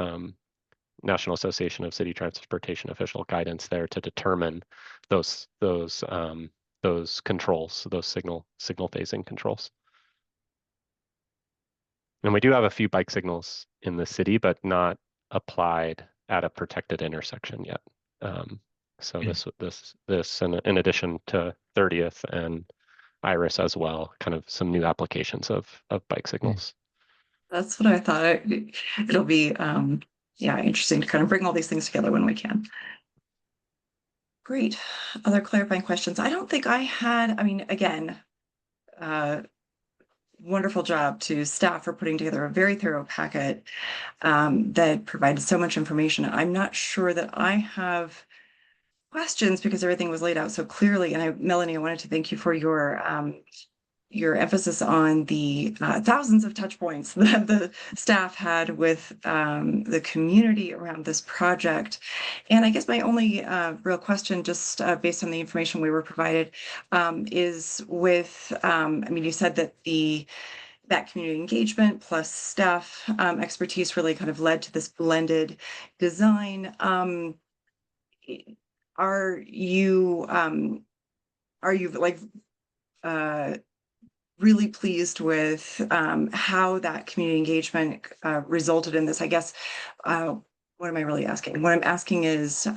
National Association of City Transportation Official guidance there to determine those controls, those signal phasing controls. And we do have a few bike signals in the city, but not applied at a protected intersection yet. So this in addition to 30th and Iris as well, kind of some new applications of bike signals. That's what I thought. It'll be interesting to kind of bring all these things together when we can. Great. Other clarifying questions? I don't think I had. I mean, again, wonderful job to staff for putting together a very thorough packet that provided so much information. I'm not sure that I have questions because everything was laid out so clearly. And Melanie, I wanted to thank you for your emphasis on the thousands of touch points that the staff had with the community around this project. And I guess my only real question, just based on the information we were provided, is with, I mean, you said that that community engagement plus staff expertise really kind of led to this blended design. Are you like really pleased with how that community engagement resulted in this? I guess, what am I really asking? What I'm asking is,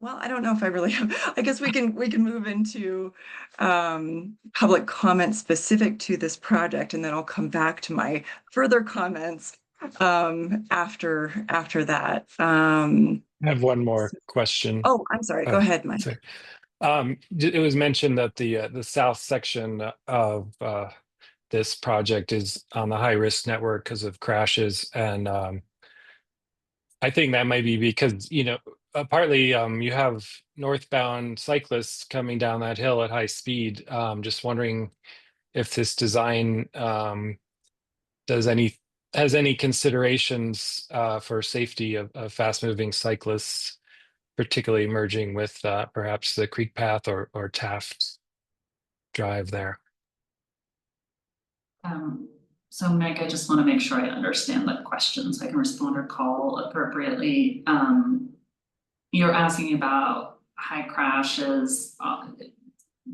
well, I don't know if I really have, I guess we can move into public comment specific to this project, and then I'll come back to my further comments after that. I have one more question. Oh, I'm sorry. Go ahead, Mike. It was mentioned that the south section of this project is on the high risk network because of crashes. And I think that might be because, partly you have northbound cyclists coming down that hill at high speed. Just wondering if this design has any considerations for safety of fast moving cyclists, particularly merging with perhaps the Creek Path or Taft Drive there. So Meg, I just want to make sure I understand the question so I can respond or call appropriately. You're asking about high crashes,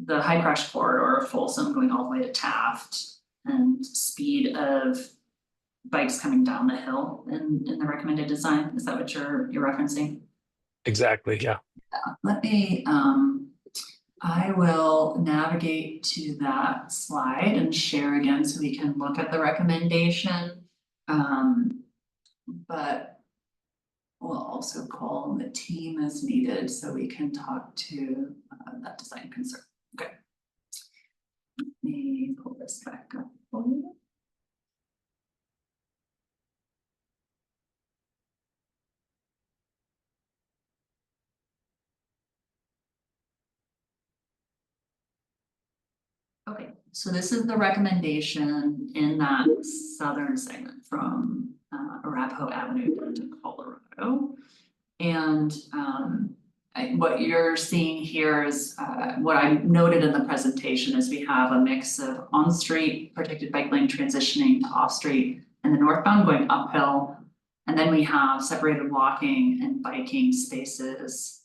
the high crash corridor of Folsom going all the way to Taft, and speed of bikes coming down the hill in the recommended design. Is that what you're referencing? Exactly, yeah. Let me, I will navigate to that slide and share again so we can look at the recommendation. But we'll also call the team as needed so we can talk to that design concern. Okay. Let me pull this back up for you. Okay, so this is the recommendation in that southern segment from Arapahoe Avenue down to Colorado. And what you're seeing here is what I noted in the presentation is we have a mix of on-street protected bike lane transitioning to off-street and the northbound going uphill. And then we have separated walking and biking spaces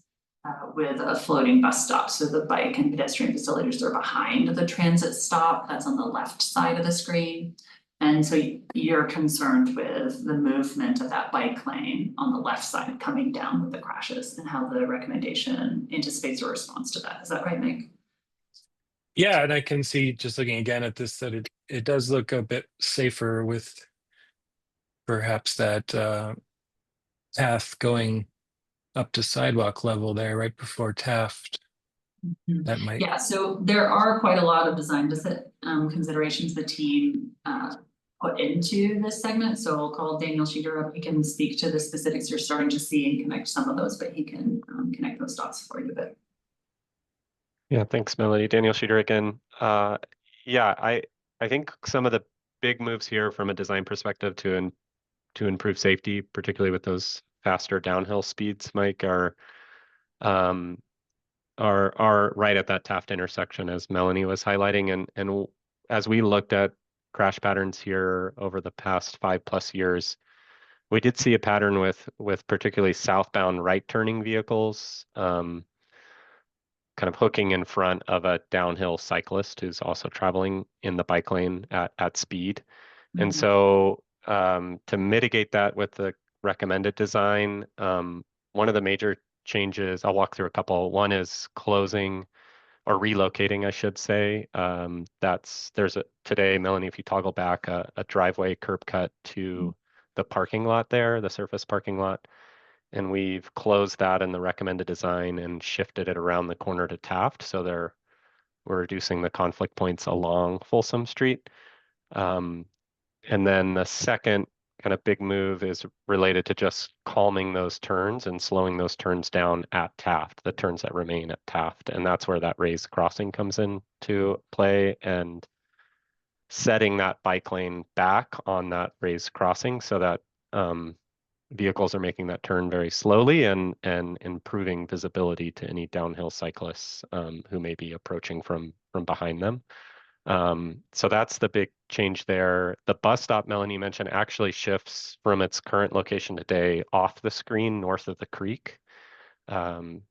with a floating bus stop. So the bike and pedestrian facilities are behind the transit stop. That's on the left side of the screen. And so you're concerned with the movement of that bike lane on the left side coming down with the crashes and how the recommendation anticipates a response to that. Is that right, Mike? Yeah, and I can see just looking again at this that it does look a bit safer with perhaps that path going up to sidewalk level there right before Taft. That might. Yeah, so there are quite a lot of design considerations the team put into this segment. So I'll call Daniel Sheeter up. He can speak to the specifics you're starting to see and connect some of those, but he can connect those dots for you a bit. Yeah, thanks, Melanie. Daniel Sheeter again. Yeah, I think some of the big moves here from a design perspective to improve safety, particularly with those faster downhill speeds, Mike, are right at that Taft intersection, as Melanie was highlighting, and as we looked at crash patterns here over the past 5+ years, we did see a pattern with particularly southbound right turning vehicles kind of hooking in front of a downhill cyclist who's also traveling in the bike lane at speed. And so to mitigate that with the recommended design, one of the major changes, I'll walk through a couple. One is closing or relocating, I should say. There's today, Melanie, if you toggle back a driveway curb cut to the parking lot there, the surface parking lot, and we've closed that in the recommended design and shifted it around the corner to Taft. So we're reducing the conflict points along Folsom Street. And then the second kind of big move is related to just calming those turns and slowing those turns down at Taft, the turns that remain at Taft. And that's where that raised crossing comes into play, and setting that bike lane back on that raised crossing so that vehicles are making that turn very slowly and improving visibility to any downhill cyclists who may be approaching from behind them. So that's the big change there. The bus stop Melanie mentioned actually shifts from its current location today off the screen north of the creek to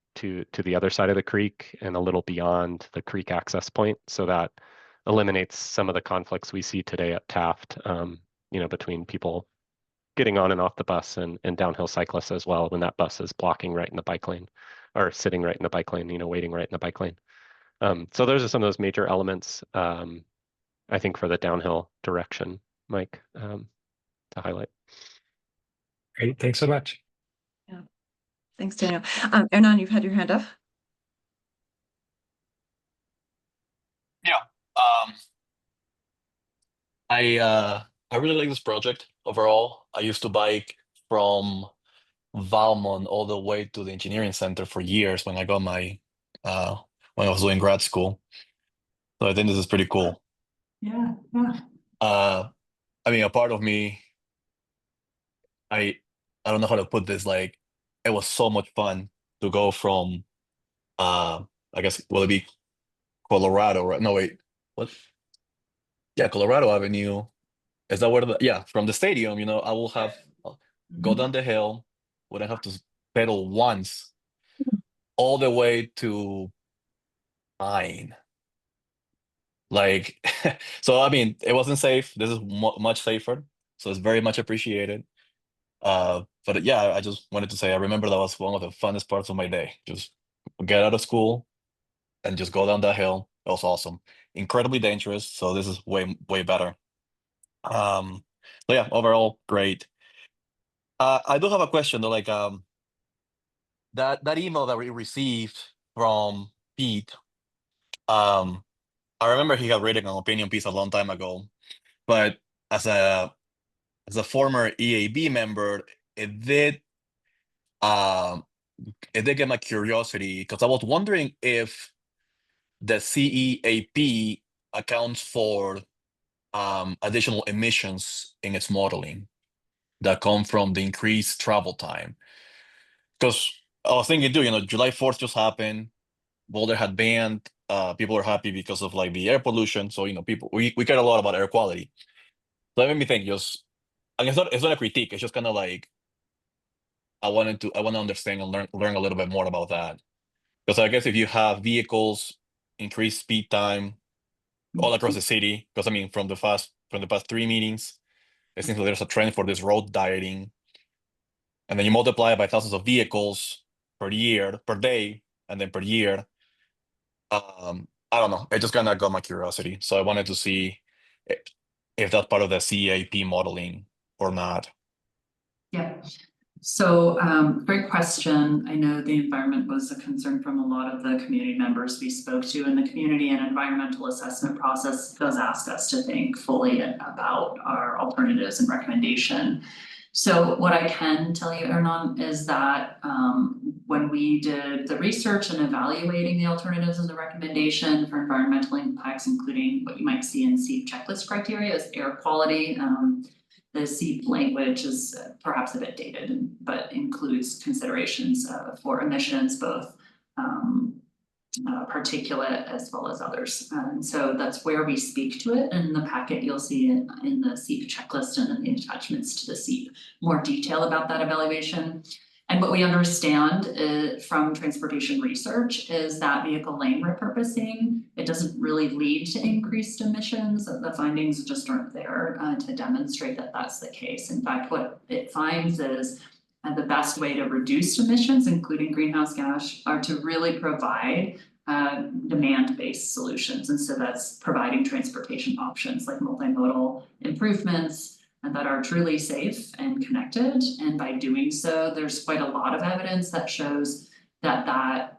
the other side of the creek and a little beyond the creek access point. So that eliminates some of the conflicts we see today at Taft, between people getting on and off the bus and downhill cyclists as well when that bus is blocking right in the bike lane or sitting right in the bike lane, waiting right in the bike lane. So those are some of those major elements, I think, for the downhill direction, Mike, to highlight. Great, thanks so much. Yeah, thanks, Daniel. Ernan, you've had your hand up. Yeah. I really like this project overall. I used to bike from Valmont all the way to the engineering center for years when I got my when I was doing grad school. So I think this is pretty cool. Yeah, yeah. I mean, a part of me, I I don't know how to put this. Like, it was so much fun to go from I guess will it be Colorado, right? No, wait, what? Yeah, Colorado Avenue. Is that where yeah, from the stadium, I will have go down the hill, wouldn't have to pedal once all the way to mine. Like, so I mean, it wasn't safe. This is much safer, so it's very much appreciated. But yeah, I just wanted to say I remember that was one of the funnest parts of my day. Just get out of school and just go down that hill. It was awesome. Incredibly dangerous, so this is way better. So yeah, overall great. I do have a question though, like that email that we received from Pete. I remember he had written an opinion piece a long time ago, but as a former EAB member, it did um it did get my curiosity because I was wondering if the CEAP accounts for additional emissions in its modeling that come from the increased travel time. Because I was thinking too, July 4th just happened. Boulder had banned. People are happy because of like the air pollution. So people we care a lot about air quality. So that made me think. And it's not a critique. It's just kind of like I want to understand and learn a little bit more about that. Because I guess if you have vehicles, increased speed time all across the city, because I mean from the past 3 meetings, it seems like there's a trend for this road dieting, and then you multiply it by thousands of vehicles per day, and then per year. I don't know. It just kind of got my curiosity, so I wanted to see if that's part of the CEAP modeling or not. Yeah. So great question. I know the environment was a concern from a lot of the community members we spoke to, and the community and environmental assessment process does ask us to think fully about our alternatives and recommendation. So what I can tell you, Hernan, is that when we did the research and evaluating the alternatives and the recommendation for environmental impacts, including what you might see in SEEP checklist criteria is air quality. The SEEP language is perhaps a bit dated, but includes considerations for emissions, both particulate as well as others. And so that's where we speak to it. In the packet, you'll see in the SEEP checklist and in the attachments to the SEEP more detail about that evaluation. And what we understand from transportation research is that vehicle lane repurposing, it doesn't really lead to increased emissions. The findings just aren't there to demonstrate that that's the case. In fact, what it finds is the best way to reduce emissions, including greenhouse gas, are to really provide demand-based solutions. And so that's providing transportation options like multimodal improvements that are truly safe and connected. And by doing so, there's quite a lot of evidence that shows that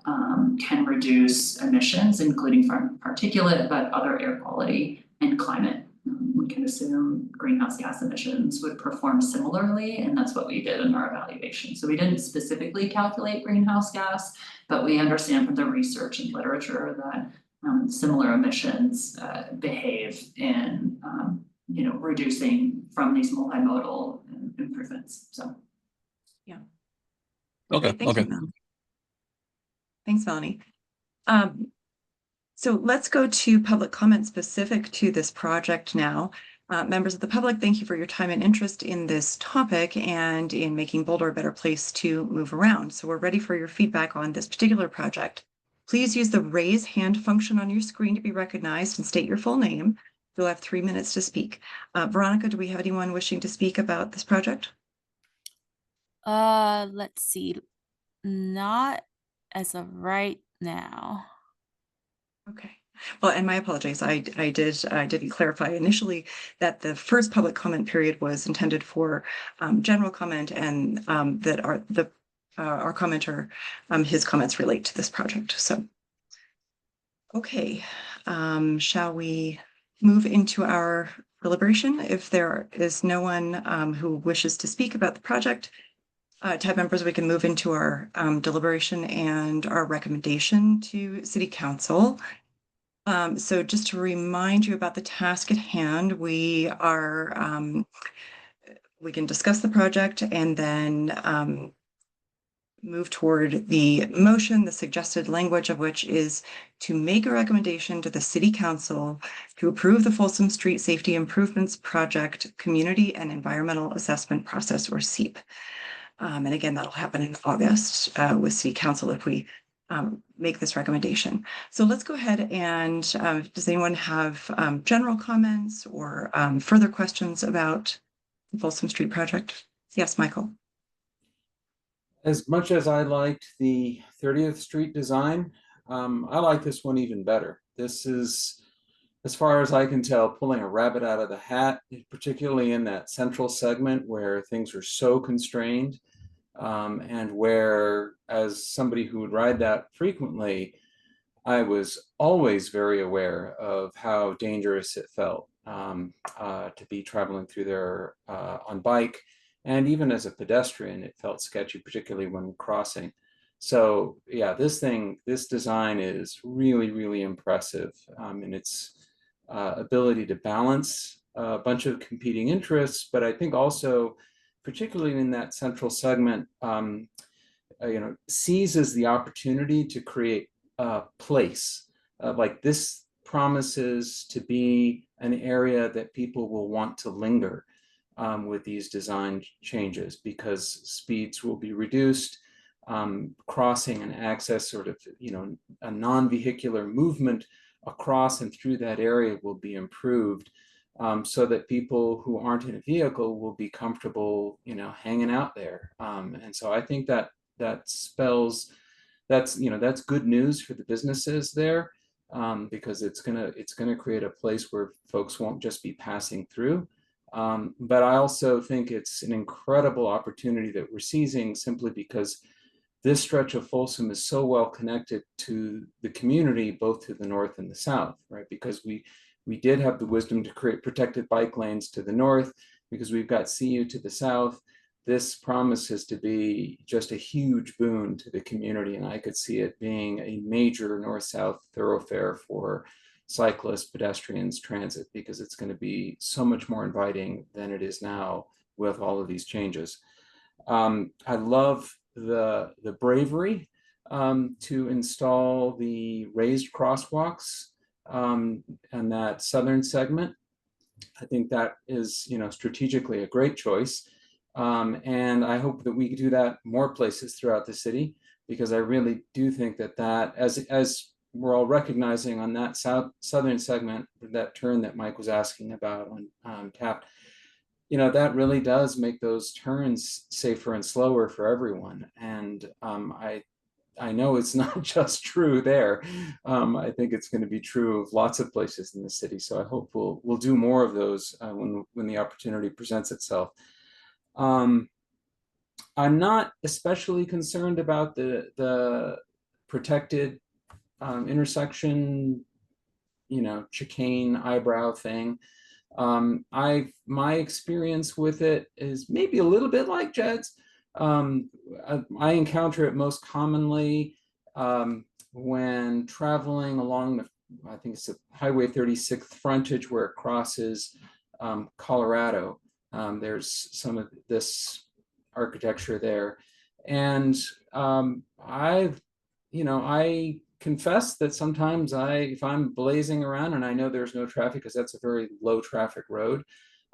can reduce emissions, including from particulate, but other air quality and climate. We can assume greenhouse gas emissions would perform similarly, and that's what we did in our evaluation. So we didn't specifically calculate greenhouse gas, but we understand from the research and literature that similar emissions behave in reducing from these multimodal improvements. So yeah. Okay. Thank you, thanks, Melanie. So let's go to public comment specific to this project now. Members of the public, thank you for your time and interest in this topic and in making Boulder a better place to move around. So we're ready for your feedback on this particular project. Please use the raise hand function on your screen to be recognized and state your full name. You'll have 3 minutes to speak. Veronica, do we have anyone wishing to speak about this project? Let's see. Not as of right now. Okay. Well, and my apologies. I didn't clarify initially that the first public comment period was intended for general comment, and that our commenter, his comments relate to this project. So, okay, shall we move into our deliberation. If there is no one who wishes to speak about the project, tab members, we can move into our deliberation and our recommendation to City Council. So just to remind you about the task at hand, we can discuss the project and then move toward the motion, the suggested language of which is to make a recommendation to the City Council to approve the Folsom Street Safety Improvements Project Community and Environmental Assessment Process, or SEEP. And again, that'll happen in August with City Council if we make this recommendation. So let's go ahead and does anyone have general comments or further questions about the Folsom Street project? Yes, Michael. As much as I liked the 30th Street design, I like this one even better. This is, as far as I can tell, pulling a rabbit out of the hat, particularly in that central segment where things are so constrained, and where, as somebody who would ride that frequently, I was always very aware of how dangerous it felt to be traveling through there on bike. And even as a pedestrian, it felt sketchy, particularly when crossing. So yeah, this design is really, really impressive in its ability to balance a bunch of competing interests, but I think also, particularly in that central segment, seizes the opportunity to create a place. Like this promises to be an area that people will want to linger with these design changes, because speeds will be reduced, crossing and access, sort of, a non-vehicular movement across and through that area will be improved, so that people who aren't in a vehicle will be comfortable, hanging out there. And so I think that spells, that's good news for the businesses there, because it's gonna create a place where folks won't just be passing through. But I also think it's an incredible opportunity that we're seizing, simply because this stretch of Folsom is so well connected to the community, both to the north and the south, right? Because we did have the wisdom to create protected bike lanes to the north, because we've got CU to the south. This promises to be just a huge boon to the community, and I could see it being a major north-south thoroughfare for cyclists, pedestrians, transit, because it's going to be so much more inviting than it is now with all of these changes. I love the bravery to install the raised crosswalks and that southern segment. I think that is, strategically a great choice. And I hope that we can do that more places throughout the city, because I really do think that as we're all recognizing on that southern segment, that turn that Mike was asking about on Taft, that really does make those turns safer and slower for everyone. And I know it's not just true there. I think it's going to be true of lots of places in the city. So I hope we'll do more of those when the opportunity presents itself. I'm not especially concerned about the protected intersection, chicane eyebrow thing. My experience with it is maybe a little bit like Jed's. I encounter it most commonly when traveling along I think it's the Highway 36th frontage, where it crosses Colorado. There's some of this architecture there, and I confess that sometimes if I'm blazing around and I know there's no traffic, because that's a very low traffic road,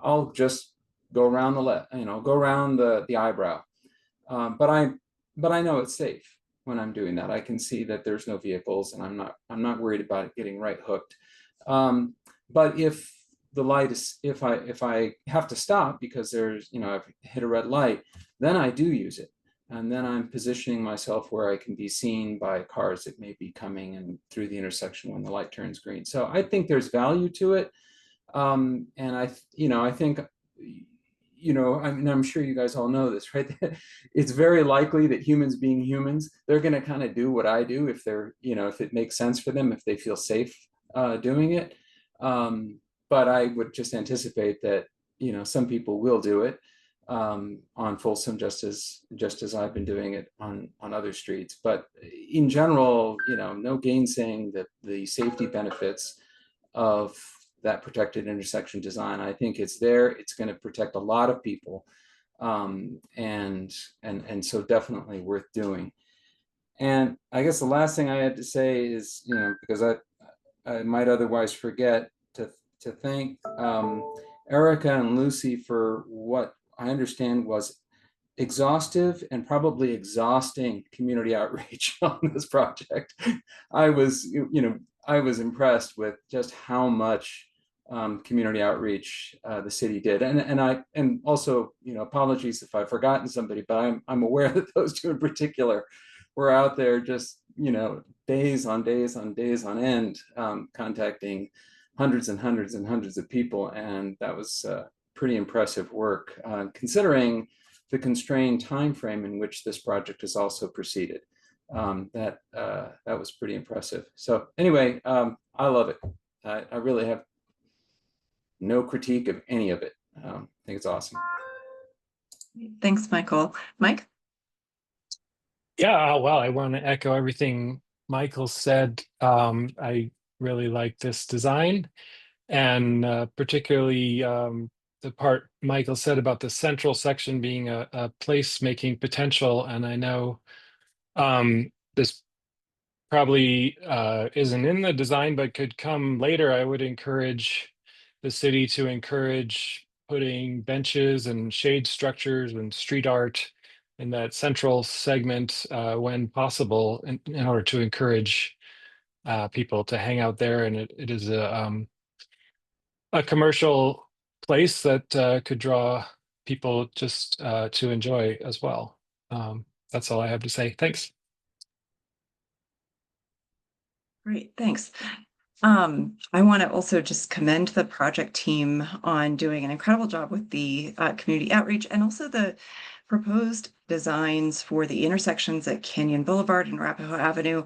I'll just go around the eyebrow. But I know it's safe when I'm doing that. I can see that there's no vehicles, and I'm not worried about it getting right hooked. But if the light is, if I have to stop because there's, I've hit a red light, then I do use it. And then I'm positioning myself where I can be seen by cars that may be coming and through the intersection when the light turns green. So I think there's value to it. And I think, I'm sure you guys all know this, right? It's very likely that humans being humans, they're going to kind of do what I do if they're, if it makes sense for them, if they feel safe doing it. but I would just anticipate that, you know, some people will do it on Folsom, just as I've been doing it on other streets. But in general, you know, no gainsaying the safety benefits of that protected intersection design. I think it's there. It's going to protect a lot of people, and so definitely worth doing. And I guess the last thing I had to say is, you know, because I might otherwise forget to thank Erica and Lucy for what I understand was exhaustive and probably exhausting community outreach on this project. I was impressed with just how much community outreach the city did, and also, you know, apologies if I've forgotten somebody, but I'm aware that those two in particular were out there just, you know, days on days on days on end, contacting hundreds and hundreds and hundreds of people, and that was pretty impressive work, considering the constrained time frame in which this project has also proceeded. That was pretty impressive. So anyway, I love it. I really have no critique of any of it. I think it's awesome. Thanks, Michael. Mike? Yeah, well, I want to echo everything Michael said. I really like this design, and particularly the part Michael said about the central section being a place-making potential. And I know this probably isn't in the design, but could come later. I would encourage the city to encourage putting benches and shade structures and street art in that central segment when possible, in order to encourage people to hang out there. And it is a commercial place that could draw people just to enjoy as well. That's all I have to say. Thanks. Great, thanks. I want to also just commend the project team on doing an incredible job with the community outreach, and also the proposed designs for the intersections at Canyon Boulevard and Arapahoe Avenue.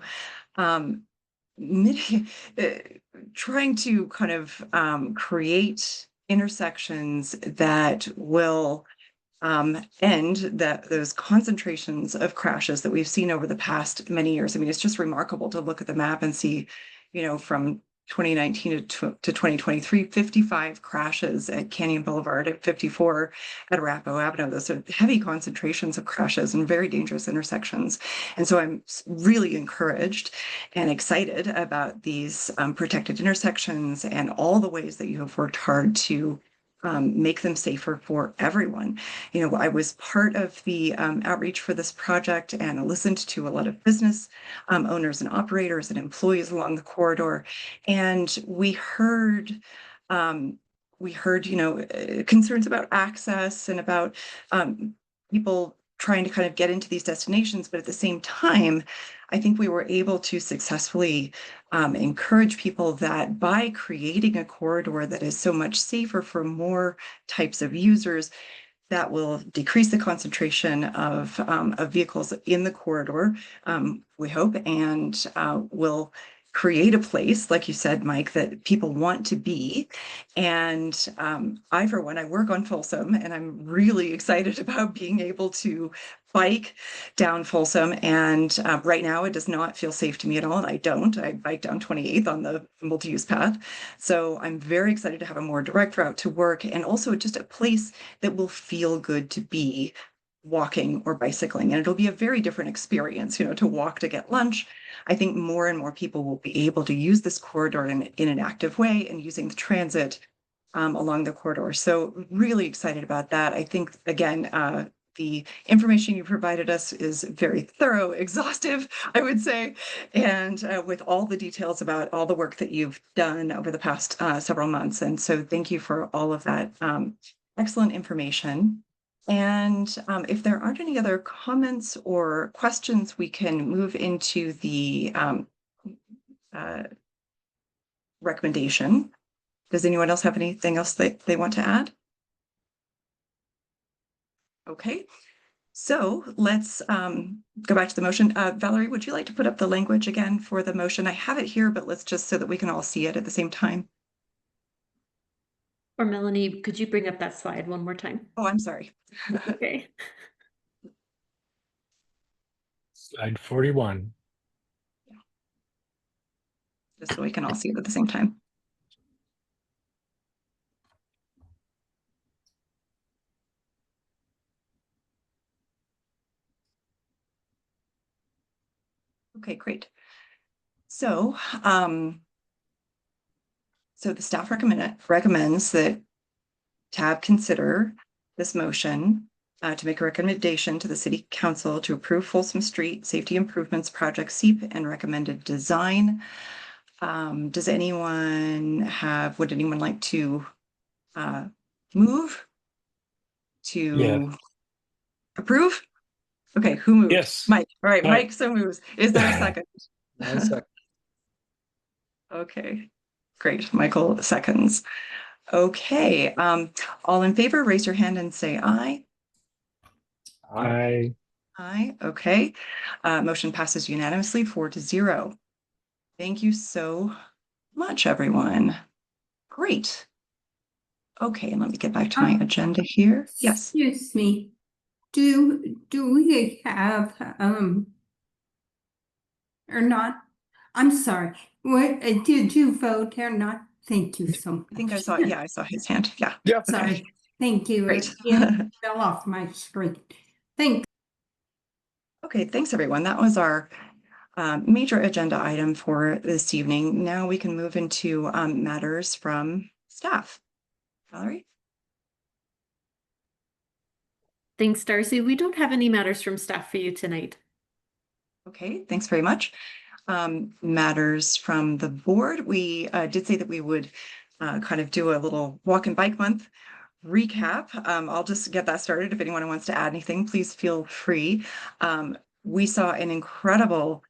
Trying to kind of create intersections that will end those concentrations of crashes that we've seen over the past many years. I mean, it's just remarkable to look at the map and see, you know, from 2019 to 2023, 55 crashes at Canyon Boulevard, at 54 at Arapahoe Avenue. Those are heavy concentrations of crashes and very dangerous intersections. And so I'm really encouraged and excited about these protected intersections and all the ways that you have worked hard to make them safer for everyone. You know, I was part of the outreach for this project and listened to a lot of business owners and operators and employees along the corridor. And we heard, you know, concerns about access and about people trying to kind of get into these destinations. But at the same time, I think we were able to successfully encourage people that by creating a corridor that is so much safer for more types of users, that will decrease the concentration of vehicles in the corridor, we hope, and will create a place, like you said, Mike, that people want to be. And I, for one, I work on Folsom, and I'm really excited about being able to bike down Folsom. And right now it does not feel safe to me at all. And I bike down 28th on the multi-use path. So I'm very excited to have a more direct route to work, and also just a place that will feel good to be walking or bicycling. And it'll be a very different experience, you know, to walk to get lunch. I think more and more people will be able to use this corridor in an active way, and using the transit along the corridor. So really excited about that. I think, again, the information you provided us is very thorough, exhaustive, I would say, and with all the details about all the work that you've done over the past several months. And so thank you for all of that excellent information. And if there aren't any other comments or questions, we can move into the recommendation. Does anyone else have anything else that they want to add? Okay, so let's go back to the motion. Valerie, would you like to put up the language again for the motion? I have it here, but let's just, so that we can all see it at the same time. Or Melanie, could you bring up that slide one more time? Oh, I'm sorry. Okay. Slide 41. Just so we can all see it at the same time. Okay, great. So, so the staff recommends that TAB consider this motion to make a recommendation to the City Council to approve Folsom Street Safety Improvements Project SEEP and recommended design. Would anyone like to move to approve? Okay, who moved? Yes. Mike. All right, Mike. Mike so moves. Is there a second? I second. Okay, great. Michael seconds. Okay, all in favor, raise your hand and say aye. I Aye, okay. Motion passes unanimously 4-0. Thank you so much, everyone. Great. Okay, let me get back to my agenda here. Yes. Excuse me. Do we have or not? I'm sorry. What did you vote or not? Thank you so much. I think I saw, yeah, I saw his hand. Yeah. Yeah. Sorry. Thank you. Great. It fell off my screen. Thank Okay, thanks, everyone. That was our major agenda item for this evening. Now we can move into matters from staff. Valerie? Thanks, Darcy. We don't have any matters from staff for you tonight. Okay, thanks very much. Matters from the board. We did say that we would kind of do a little walk and bike month recap. I'll just get that started. If anyone wants to add anything, please feel free. We saw an incredible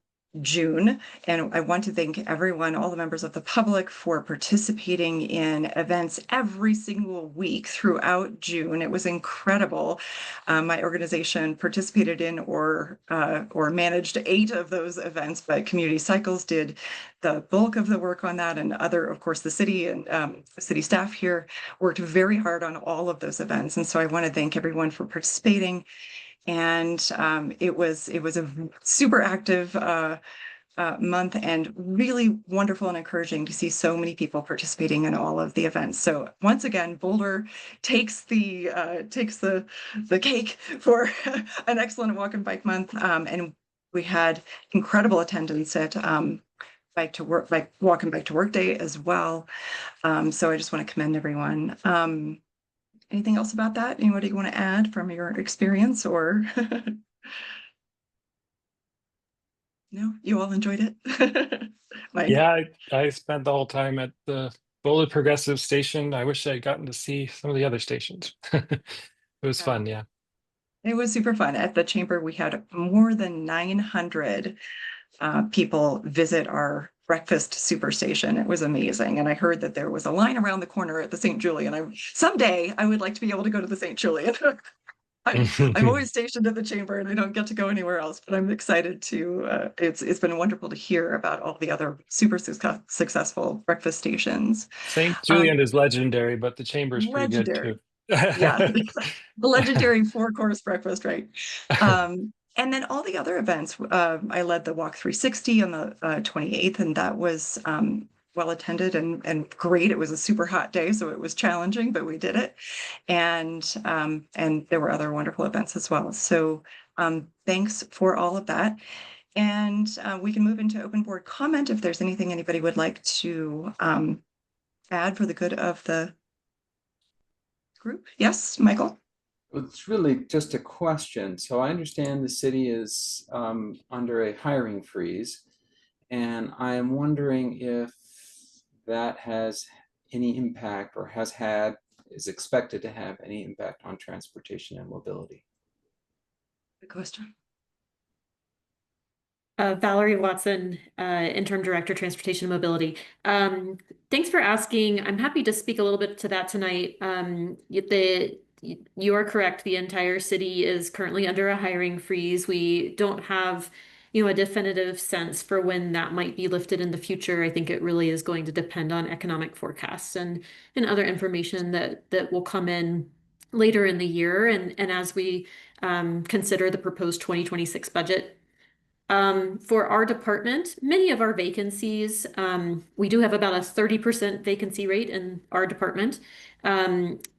June, and I want to thank everyone, all the members of the public, for participating in events every single week throughout June. It was incredible. My organization participated in or managed 8 of those events, but Community Cycles did the bulk of the work on that, and of course, the city and city staff here worked very hard on all of those events. And so I want to thank everyone for participating. And it was a super active month, and really wonderful and encouraging to see so many people participating in all of the events. So once again, Boulder takes the cake for an excellent walk and bike month. And we had incredible attendance at walk and bike to work day as well. So I just want to commend everyone. Anything else about that? Anybody want to add from your experience, or? No, you all enjoyed it? Mike? Yeah, I spent the whole time at the Boulder Progressive Station. I wish I had gotten to see some of the other stations. It was fun, yeah. It was super fun. At the chamber, we had more than 900 people visit our breakfast superstation. It was amazing. And I heard that there was a line around the corner at the St. Julian. Someday I would like to be able to go to the St. Julian. I'm always stationed at the chamber and I don't get to go anywhere else, but I'm excited to, it's been wonderful to hear about all the other super successful breakfast stations. St. Julian is legendary, but the chamber is pretty good too. Yeah, the legendary 4-course breakfast, right? And then all the other events, I led the Walk 360 on the 28th, and that was well attended and great. It was a super hot day, so it was challenging, but we did it. And there were other wonderful events as well. So thanks for all of that. And we can move into open board comment if there's anything anybody would like to add for the good of the group. Yes, Michael? It's really just a question. So I understand the city is under a hiring freeze, and I am wondering if that has any impact or is expected to have any impact on transportation and mobility. Good question. Valerie Watson, Interim Director, Transportation and Mobility. Thanks for asking. I'm happy to speak a little bit to that tonight. You are correct. The entire city is currently under a hiring freeze. We don't have, a definitive sense for when that might be lifted in the future. I think it really is going to depend on economic forecasts and other information that will come in later in the year and as we consider the proposed 2026 budget. For our department, many of our vacancies, we do have about a 30% vacancy rate in our department.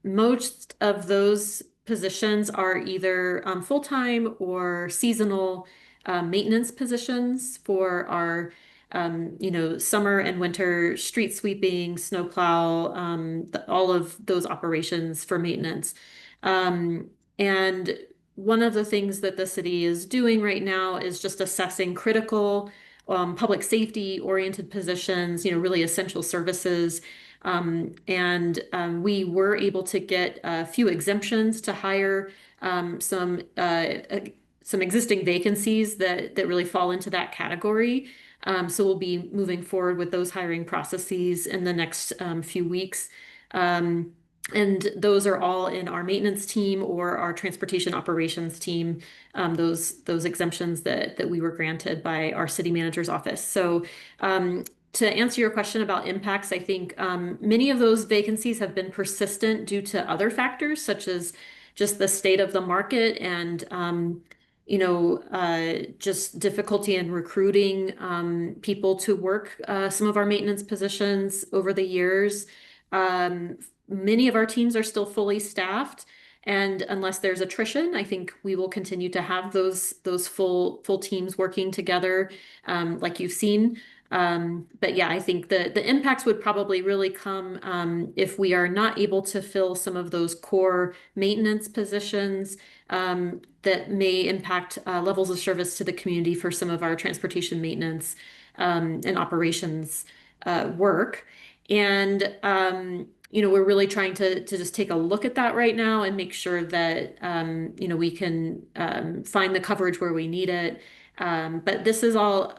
Most of those positions are either full-time or seasonal maintenance positions for our summer and winter street sweeping, snowplow, all of those operations for maintenance. And one of the things that the city is doing right now is just assessing critical public safety oriented positions, really essential services. We were able to get a few exemptions to hire some existing vacancies that really fall into that category. So we'll be moving forward with those hiring processes in the next few weeks. And those are all in our maintenance team or our transportation operations team, those exemptions that we were granted by our city manager's office. So to answer your question about impacts, I think many of those vacancies have been persistent due to other factors, such as just the state of the market and just difficulty in recruiting people to work some of our maintenance positions over the years. Many of our teams are still fully staffed, and unless there's attrition, I think we will continue to have those full teams working together, like you've seen. But yeah, I think the impacts would probably really come if we are not able to fill some of those core maintenance positions that may impact levels of service to the community for some of our transportation maintenance and operations work. And we're really trying to just take a look at that right now and make sure that we can find the coverage where we need it. But this is all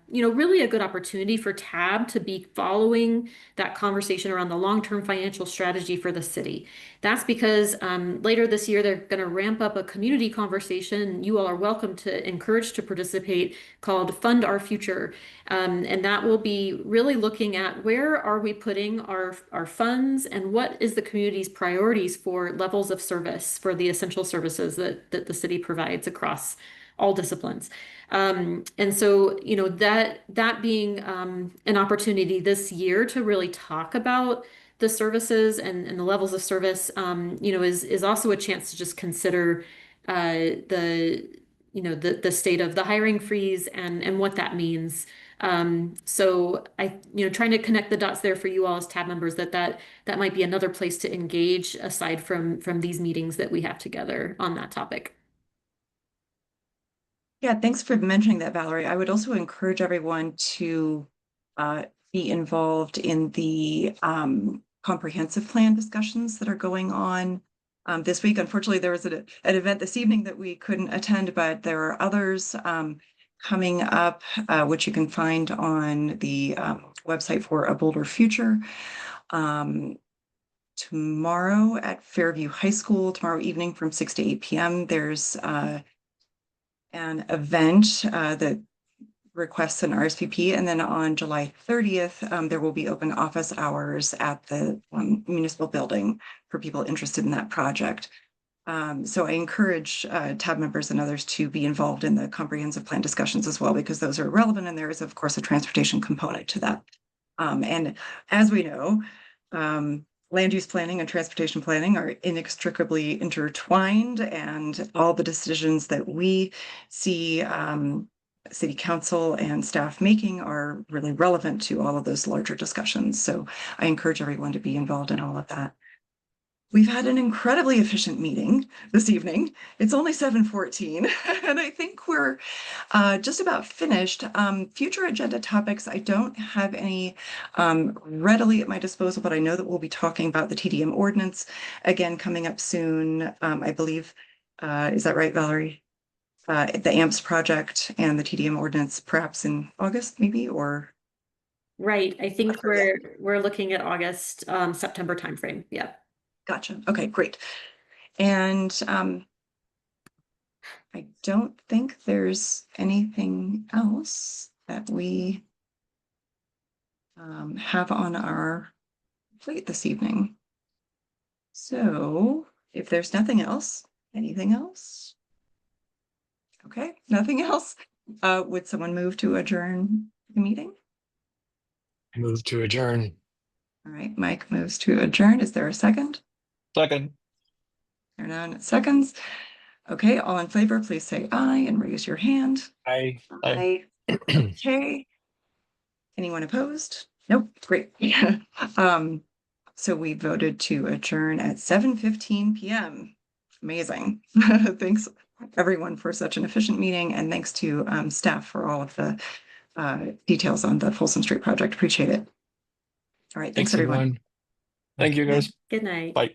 really a good opportunity for TAB to be following that conversation around the long-term financial strategy for the city. That's because later this year they're going to ramp up a community conversation. You all are welcome to encourage to participate, called Fund Our Future. And that will be really looking at where are we putting our funds and what is the community's priorities for levels of service for the essential services that the city provides across all disciplines. And so, that being an opportunity this year to really talk about the services and the levels of service, is also a chance to just consider the state of the hiring freeze and what that means. So trying to connect the dots there for you all as TAB members, that might be another place to engage aside from these meetings that we have together on that topic. Yeah, thanks for mentioning that, Valerie. I would also encourage everyone to be involved in the comprehensive plan discussions that are going on this week. Unfortunately, there was an event this evening that we couldn't attend, but there are others coming up, which you can find on the website for A Bolder Future. Tomorrow at Fairview High School, tomorrow evening from 6 to 8 p.m., there's an event that requests an RSVP. And then on July 30th, there will be open office hours at the municipal building for people interested in that project. So I encourage TAB members and others to be involved in the comprehensive plan discussions as well, because those are relevant. And there is, of course, a transportation component to that. And as we know, land use planning and transportation planning are inextricably intertwined, and all the decisions that we see city council and staff making are really relevant to all of those larger discussions. So I encourage everyone to be involved in all of that. We've had an incredibly efficient meeting this evening. It's only 7:14, and I think we're just about finished. Future agenda topics, I don't have any readily at my disposal, but I know that we'll be talking about the TDM ordinance again coming up soon. I believe, is that right, Valerie? The AMPS project and the TDM ordinance, perhaps in August, maybe, or? Right. I think we're looking at August, September timeframe. Yeah. Gotcha. Okay, great. And I don't think there's anything else that we have on our plate this evening. So if there's nothing else, anything else? Okay, nothing else. Would someone move to adjourn the meeting? Move to adjourn. All right, Mike moves to adjourn. Is there a second? Second. There are none seconds. Okay, all in favor, please say aye and raise your hand. Aye. Aye. Okay. Anyone opposed? Nope, great. So we voted to adjourn at 7:15 PM. Amazing. Thanks everyone for such an efficient meeting, and thanks to staff for all of the details on the Folsom Street project. Appreciate it. All right, thanks everyone. everyone. Thank you, guys. Good night. Bye.